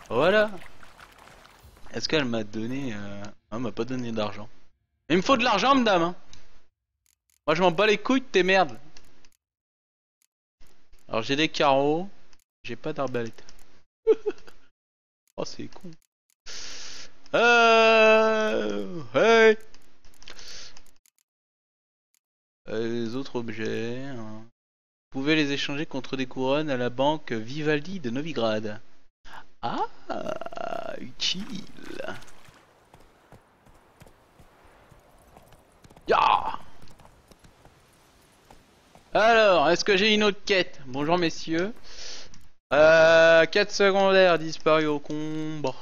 Voilà. Est-ce qu'elle m'a donné... Elle m'a pas donné d'argent. Il me faut de l'argent, madame. Hein. Moi, je m'en bats les couilles de tes merdes. Alors, j'ai des carreaux. J'ai pas d'arbalète. Oh, c'est con. Hey. Les autres objets... Hein. Vous pouvez les échanger contre des couronnes à la banque Vivaldi de Novigrad. Ah, utile. Ya. Alors, est-ce que j'ai une autre quête? Bonjour messieurs. Quête secondaire disparue au combat.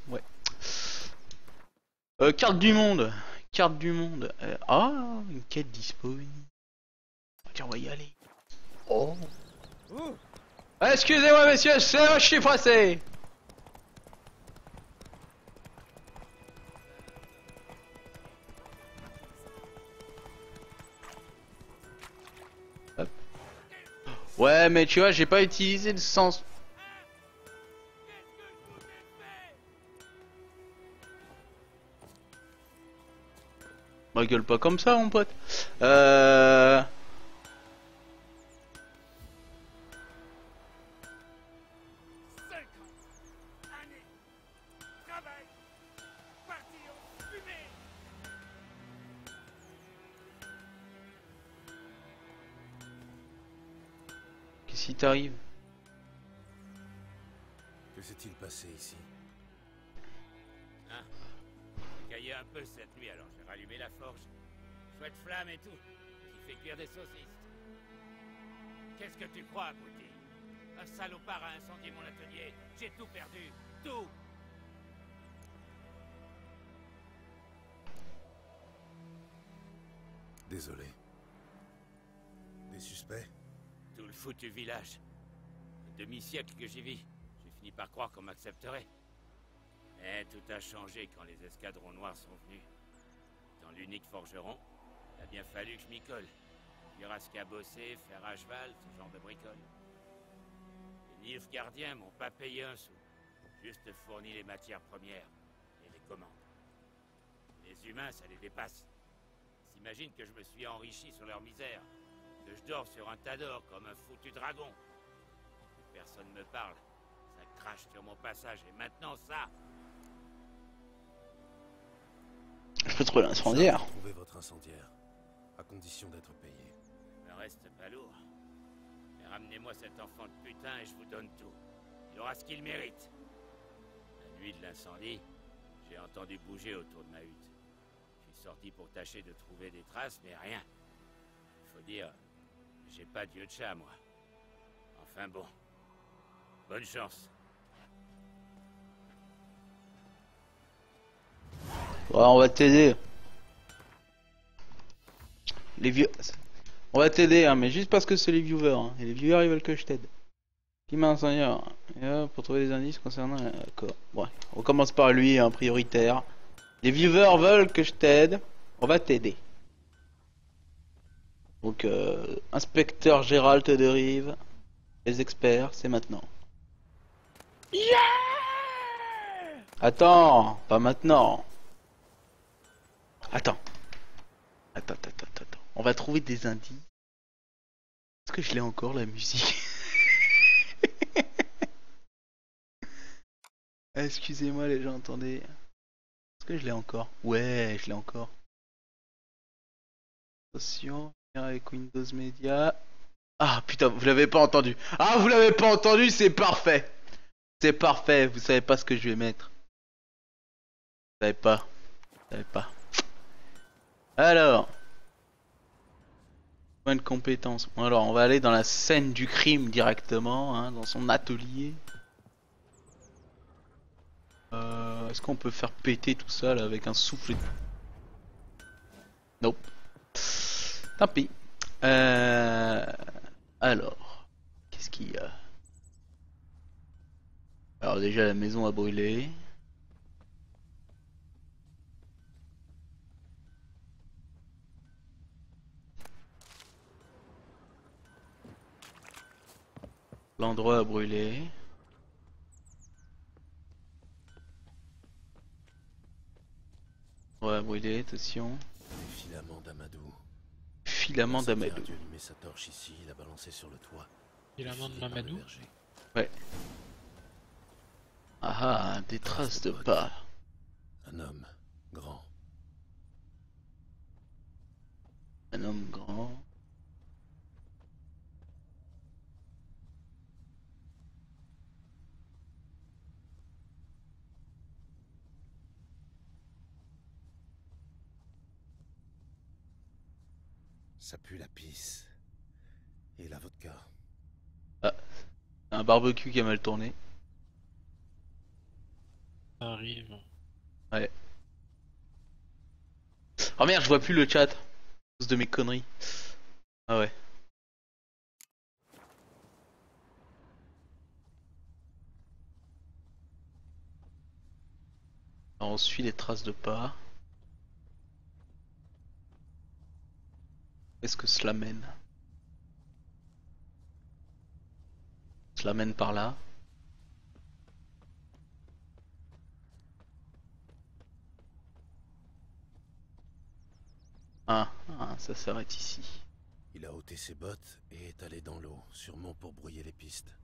Ouais. Carte du monde. Carte du monde. Ah, une quête disponible. Tiens, on va y aller. Oh. Excusez-moi messieurs, je suis pressé. Hop. Ouais mais tu vois j'ai pas utilisé le sens. Ma gueule pas comme ça mon pote. Qu'est-ce qui t'arrive? Que s'est-il passé ici? Hein? Caillé un peu cette nuit, alors j'ai rallumé la forge. Chouette flamme et tout, qui fait cuire des saucisses. Qu'est-ce que tu crois, abruti? Un salopard a incendié mon atelier. J'ai tout perdu. Tout! Désolé. Des suspects? Tout le foutu village. Un demi-siècle que j'y vis. J'ai fini par croire qu'on m'accepterait. Mais tout a changé quand les escadrons noirs sont venus. Dans l'unique forgeron, il a bien fallu que je m'y colle. Dire à ce qu'à bosser, faire à cheval, ce genre de bricole. Les Nilfgaardiens m'ont pas payé un sou. Juste fourni les matières premières et les commandes. Les humains, ça les dépasse. Ils s'imaginent que je me suis enrichi sur leur misère. Que je dors sur un tas d'or comme un foutu dragon. Personne me parle. Ça crache sur mon passage et maintenant ça. Je peux trouver l'incendiaire. Trouvez votre incendiaire, à condition d'être payé. Me reste pas lourd. Mais ramenez-moi cet enfant de putain et je vous donne tout. Il aura ce qu'il mérite. La nuit de l'incendie, j'ai entendu bouger autour de ma hutte. Je suis sorti pour tâcher de trouver des traces, mais rien. Il faut dire, j'ai pas d'yeux de chat, moi. Enfin bon. Bonne chance. Ouais, on va t'aider. Les vieux... On va t'aider, hein, mais juste parce que c'est les viewers. Hein. Et les viewers, ils veulent que je t'aide. Qui m'a incendié pour trouver des indices concernant... D'accord. Ouais, on commence par lui, hein, prioritaire. Les viewers veulent que je t'aide. On va t'aider. Donc, inspecteur Gérald de Rive. Les experts, c'est maintenant. Yeah! Attends, pas maintenant. Attends. Attends. On va trouver des indices. Est-ce que je l'ai encore la musique? Excusez-moi les gens, attendez. Est-ce que je l'ai encore? Ouais, je l'ai encore. Attention, avec Windows Media. Ah putain, vous l'avez pas entendu. Ah, vous l'avez pas entendu, c'est parfait. C'est parfait, vous savez pas ce que je vais mettre. Vous savez pas. Vous savez pas. Alors. Point de compétence. Bon, alors, on va aller dans la scène du crime directement, hein, dans son atelier. Est-ce qu'on peut faire péter tout ça là avec un soufflet? Nope. Tant pis. Alors, qu'est-ce qu'il y a? Alors déjà la maison a brûlé. L'endroit a brûlé. L'endroit a brûlé, attention. Les filaments d'Amadou. Filaments d'Amadou. Il a allumé sa torche ici, il a balancé sur le toit. Filaments de Mamadou? Ouais. Ah ah, des traces de pas. Un homme grand. Un homme grand. Ça pue la pisse. Et la vodka. Ah, un barbecue qui a mal tourné. Ça arrive. Ouais. Oh merde, je vois plus le chat. À cause de mes conneries. Ah ouais. Alors on suit les traces de pas. Est-ce que cela mène? Cela mène par là. Ah, ça s'arrête ici. Il a ôté ses bottes et est allé dans l'eau, sûrement pour brouiller les pistes.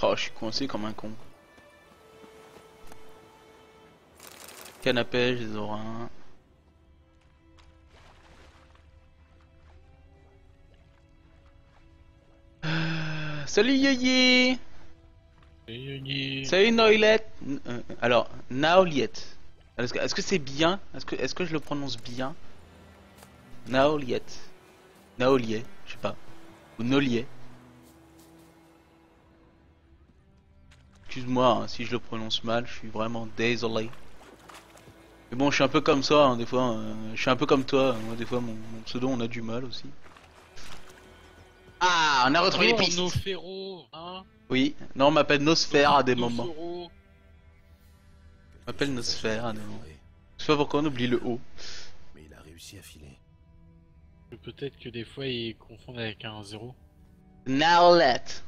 Oh, je suis coincé comme un con. Canne à pêche, des orins. Salut Yoyi. Salut Yoyi. Salut Noilette. Alors, Naoliette. Est-ce que c'est bien? Est-ce que je le prononce bien? Naoliette. Naoliet, je sais pas. Ou Noliet. Excuse-moi hein, si je le prononce mal, je suis vraiment désolé. Mais bon, je suis un peu comme ça, hein, des fois. Je suis un peu comme toi. Moi, des fois, mon pseudo, on a du mal aussi. Ah, on a retrouvé les pistes. Nosfero, hein? Oui, non, on m'appelle Nosphère à des moments. On m'appelle Nosphère à des moments. Je sais pas pourquoi on oublie le O. Mais il a réussi à filer. Peut-être que des fois ils confondent avec un 0. Naolette.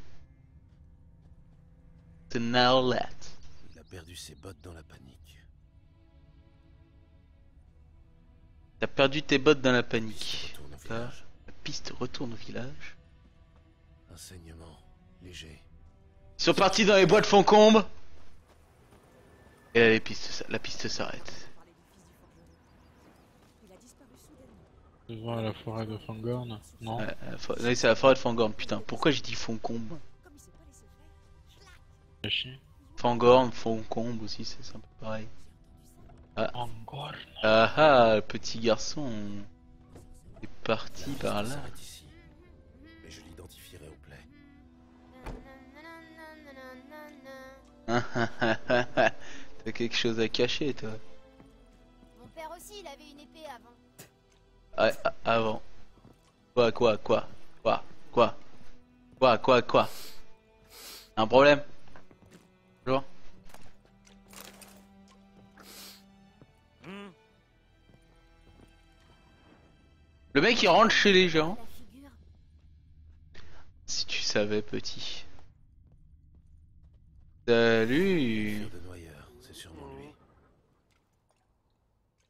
C'est Naolette. Il a perdu ses bottes dans la panique. T'as perdu tes bottes dans la panique. La piste retourne au village. Un saignement léger. Ils sont partis dans les bois de Foncombe. Et là, la piste s'arrête. Devant la forêt de Fangorn, non? Ouais, c'est la forêt de Fangorn, putain. Pourquoi j'ai dit Foncombe? Fangorn, Foncombe aussi, c'est un peu pareil. Ah. Ah ah, le petit garçon est parti par là. Mais je l'identifierai au plaid. T'as quelque chose à cacher, toi. Mon père aussi, il avait une épée avant. Ouais, avant. Quoi? Un problème? Bonjour. Le mec il rentre chez les gens. Si tu savais, petit. Salut. De noyeur, c'est sûrement lui.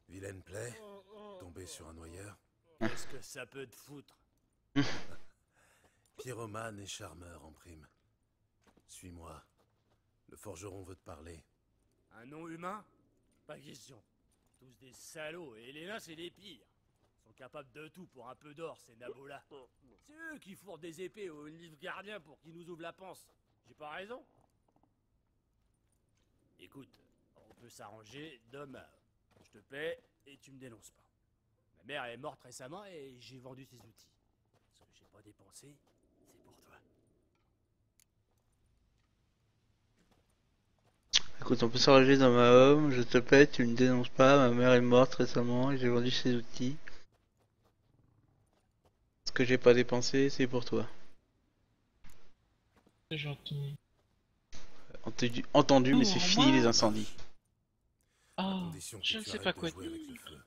Vilaine plaie, tomber sur un noyeur. Qu'est-ce que ça peut te foutre? Pyromane et charmeur en prime. Suis-moi. Le forgeron veut te parler. Un nom humain? Pas question. Tous des salauds, et les nains c'est les pires. Ils sont capables de tout pour un peu d'or, ces nabos-là. C'est eux qui fourrent des épées aux livres gardiens pour qu'ils nous ouvrent la panse. J'ai pas raison? Écoute, on peut s'arranger d'homme à homme. Je te paie et tu me dénonces pas. Ma mère est morte récemment et j'ai vendu ses outils. Ce que j'ai pas dépensé, c'est pour toi. Écoute, on peut s'arranger dans ma home, je te pète, tu ne dénonces pas, ma mère est morte récemment et j'ai vendu ses outils. Ce que j'ai pas dépensé, c'est pour toi. C'est gentil. Entendu, mais c'est fini les incendies. Oh, Condition que je ne tu sais arrêtes pas quoi de jouer avec dire. le feu.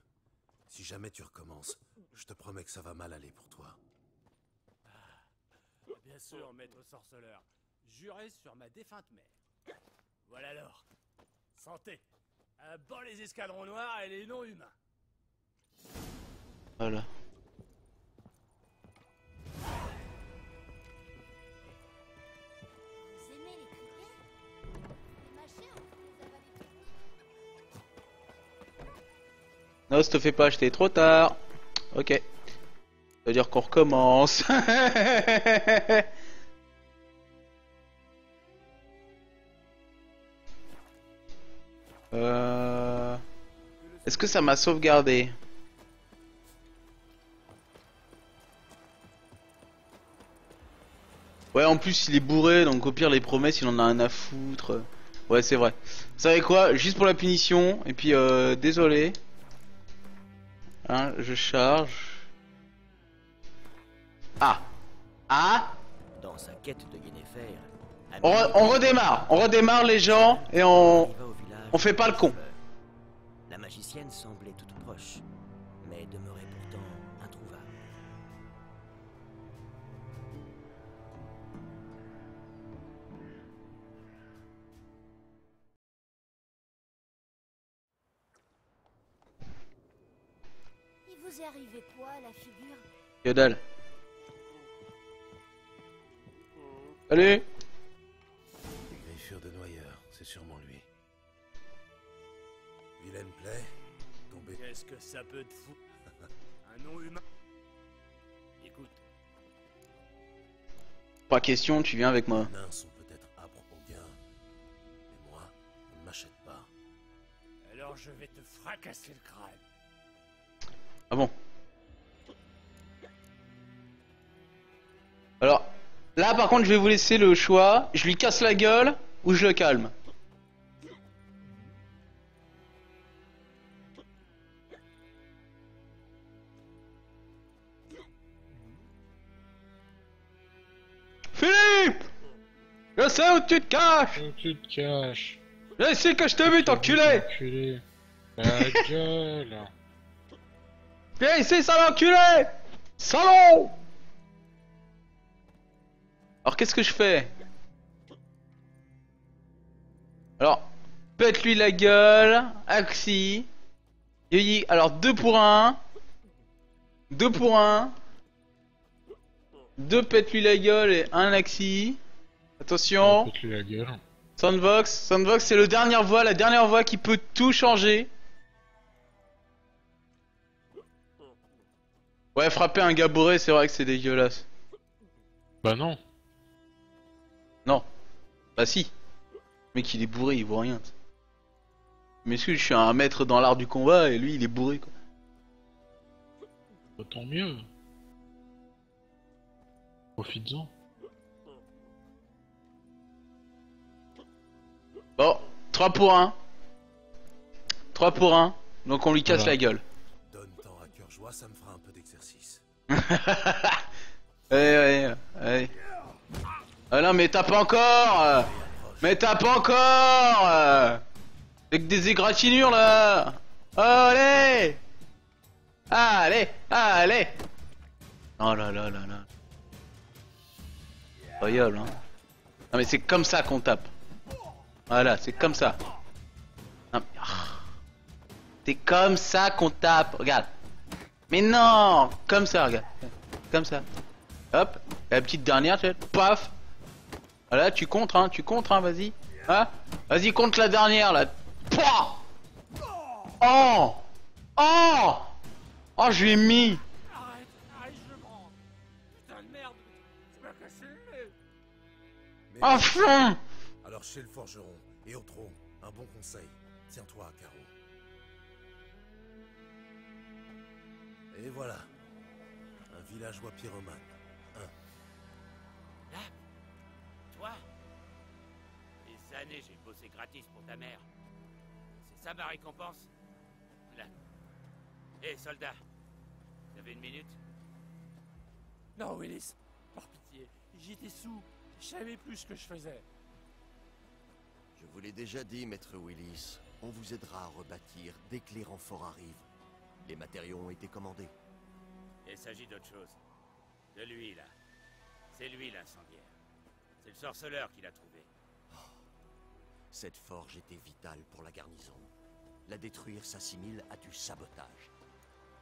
Si jamais tu recommences, je te promets que ça va mal aller pour toi. Bien sûr, maître sorceleur. Juré sur ma défunte mère. Voilà alors. Santé. À bas les escadrons noirs et les non humains. Voilà. Vous aimez les criquets? Les mâcher, on peut les avaler tous. Non, te fais pas acheter, trop tard. Ok. Ça veut dire qu'on recommence. Est-ce que ça m'a sauvegardé? Ouais, en plus il est bourré, donc au pire les promesses il en a un à foutre. Ouais, c'est vrai. Vous savez quoi? Juste pour la punition, et puis désolé. Hein, je charge. Ah. Ah. Dans sa quête de Yennefer, On redémarre les gens, et on fait pas le con. la magicienne semblait toute proche, mais demeurait pourtant introuvable. Il vous est arrivé quoi à la figure? Que dalle. Allez. Griffure de noyeur, c'est sûrement lui. Vilaine plaie, tomber. Qu'est-ce que ça peut te foutre? Un nom humain? Écoute. Pas question, tu viens avec moi. Les nains sont peut-être âpres au gain, mais moi, on ne m'achète pas. Alors je vais te fracasser le crâne. Ah bon? Alors, là par contre je vais vous laisser le choix. Je lui casse la gueule ou je le calme. Philippe! Je sais où tu te caches! Où tu te caches? Je sais que je te bute, enculé! Enculé. La gueule. Viens ici, sale enculé! Salaud! Alors qu'est-ce que je fais? Alors, pète-lui la gueule, Axi. Yuyi, alors 2 pour 1. 2 pour 1. 2 pète-lui la gueule et 1 Axi. Attention. Pète-lui la gueule. Sandvox, c'est la dernière voix qui peut tout changer. Ouais, frapper un gars bourré, c'est vrai que c'est dégueulasse. Bah non. Non. Bah si. Le mec il est bourré, il voit rien. Mais est-ce que je suis un maître dans l'art du combat et lui il est bourré quoi. Bah, tant mieux. Profites-en. Bon, 3 pour 1. 3 pour 1. Donc on lui casse la gueule. Donne temps à cœur joie, ça me fera un peu d'exercice. Ouais. Ah non mais tape encore. Mais tape encore. Avec des égratignures là. Allez. Oh là là là là. Incroyable, hein. Non mais c'est comme ça qu'on tape. Voilà, c'est comme ça. Non, mais... c'est comme ça qu'on tape, regarde. Mais non, comme ça, regarde. Comme ça. Hop, la petite dernière, tu sais, paf. Voilà, tu comptes, hein, vas-y. Hein, vas-y, compte la dernière, là. Pouah. Oh. Oh. Oh, je lui ai mis. Arrête, je le prends. Putain de merde, tu m'as cassé le nez. Enfin. Alors chez le forgeron et au tronc, un bon conseil. Tiens-toi, Caro. Et voilà. Un villageois pyromane. Là, toi, des années j'ai bossé gratis pour ta mère. C'est ça ma récompense? Là. Hé, soldat, vous avez une minute? Non, Willis, par pitié, j'étais sous, je savais plus ce que je faisais. Je vous l'ai déjà dit, maître Willis. On vous aidera à rebâtir dès que les renforts arrivent. Les matériaux ont été commandés. Il s'agit d'autre chose. De lui, là. C'est lui, l'incendiaire. C'est le sorceleur qui l'a trouvé. Cette forge était vitale pour la garnison. La détruire s'assimile à du sabotage.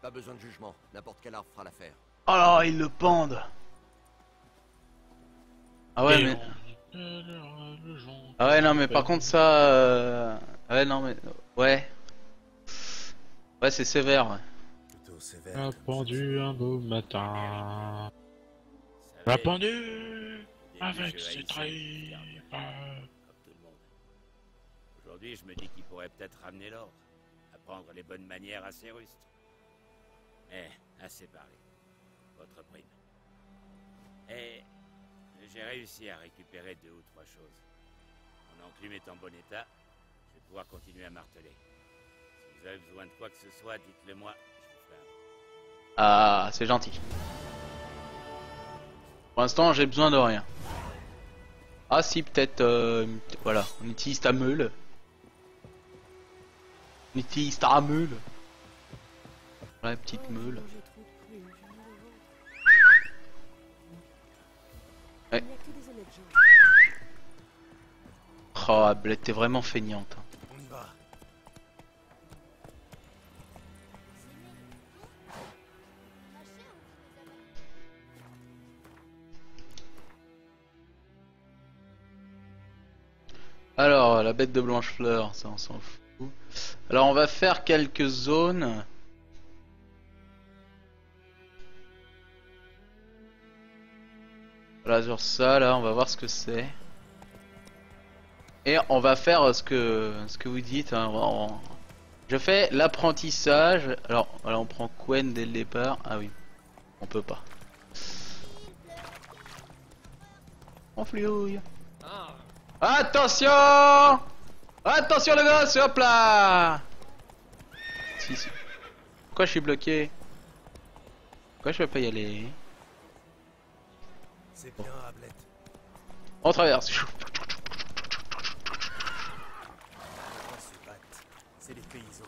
Pas besoin de jugement, n'importe quel arbre fera l'affaire. Oh là, ils le pendent. Ah ouais, mais... ah ouais, non, mais par contre, ça... ouais, non, mais... ouais. Ouais, c'est sévère, ouais. Plutôt sévère. M'a pendu un beau matin. M'a pendu avec ses tripes. Comme tout le monde. Aujourd'hui, je me dis qu'il pourrait peut-être ramener l'ordre. Apprendre les bonnes manières à ses rustres. Assez parlé. Votre prime. Et j'ai réussi à récupérer 2 ou 3 choses. Mon enclume est en bon état. Je vais pouvoir continuer à marteler. Si vous avez besoin de quoi que ce soit, dites-le moi. Je vous ferai un... Ah, c'est gentil. Pour l'instant, j'ai besoin de rien. Ah si, peut-être... voilà, on utilise ta meule. On utilise ta meule. Voilà, petite meule. Ouais. Oh, Ablette, t'es vraiment feignante. On y va. Alors, la bête de Blanchefleur, ça on s'en fout. Alors, on va faire quelques zones. Voilà, sur ça, là, on va voir ce que c'est. Et on va faire ce que vous dites. Hein. Je fais l'apprentissage. Alors, voilà, on prend Quen dès le départ. Ah oui, on peut pas. On fliouille. Attention! Attention le gosse, hop là! Si. Pourquoi je suis bloqué? Pourquoi je peux pas y aller? C'est bien, Ablette. On traverse. C'est les paysans.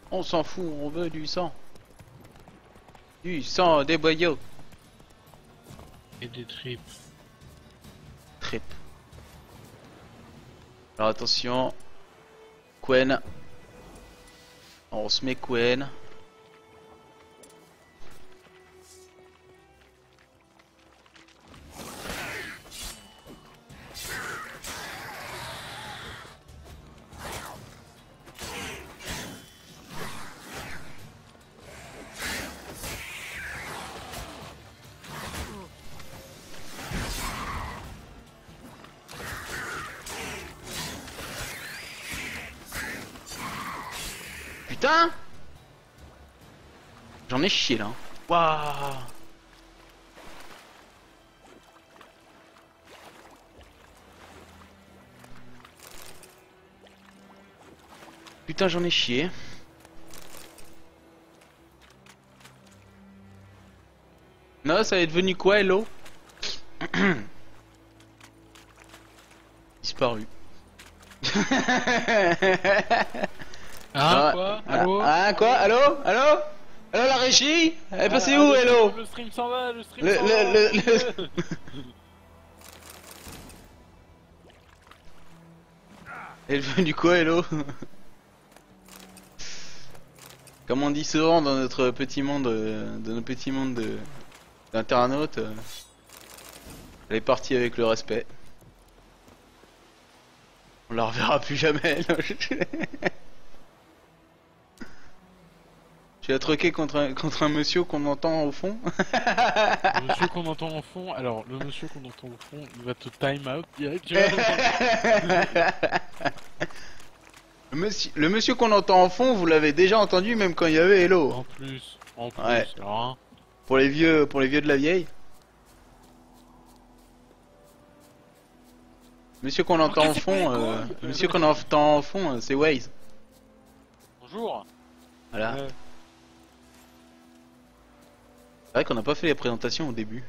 On s'en fout, on veut du sang. Du sang, des boyaux. Et des tripes. Tripes. Alors attention. Quen. On se met Quen. Putain! J'en ai chié là. Waouh! Putain, j'en ai chié. Non, ça est devenu quoi, hello? Disparu. Hein, quoi? Allô? Ah, quoi? Allô? Allô? Allô, la régie? Elle est passée où, hello? Le stream s'en va, le stream s'en va. Elle est devenue quoi, hello? Comme on dit souvent dans notre petit monde, de nos petits mondes d'internautes, elle est partie avec le respect. On la reverra plus jamais. Tu as troqué contre un monsieur qu'on entend au fond. Le monsieur qu'on entend au fond, alors le monsieur qu'on entend au fond, il va te time out direct. Le monsieur qu'on entend en fond, vous l'avez déjà entendu même quand il y avait Hello. En plus, ouais. Alors, hein. Pour les vieux de la vieille. Monsieur qu'on entend en fond, monsieur qu'on entend en fond, c'est Waze. Bonjour. Voilà. C'est vrai qu'on n'a pas fait les présentations au début.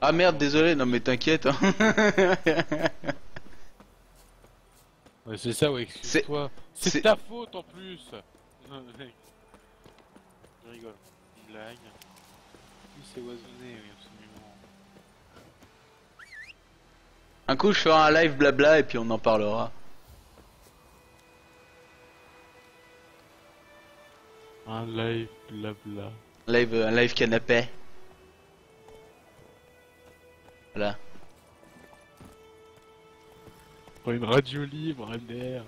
Ah merde, désolé, non mais t'inquiète. Hein. Ouais, c'est ça, ouais, excuse-toi. C'est ta faute en plus. Je rigole. Une blague. C'est oisonné, oui, absolument. Un coup, je ferai un live blabla et puis on en parlera. Un live blabla. Un live canapé. Voilà. Une radio libre, MDR.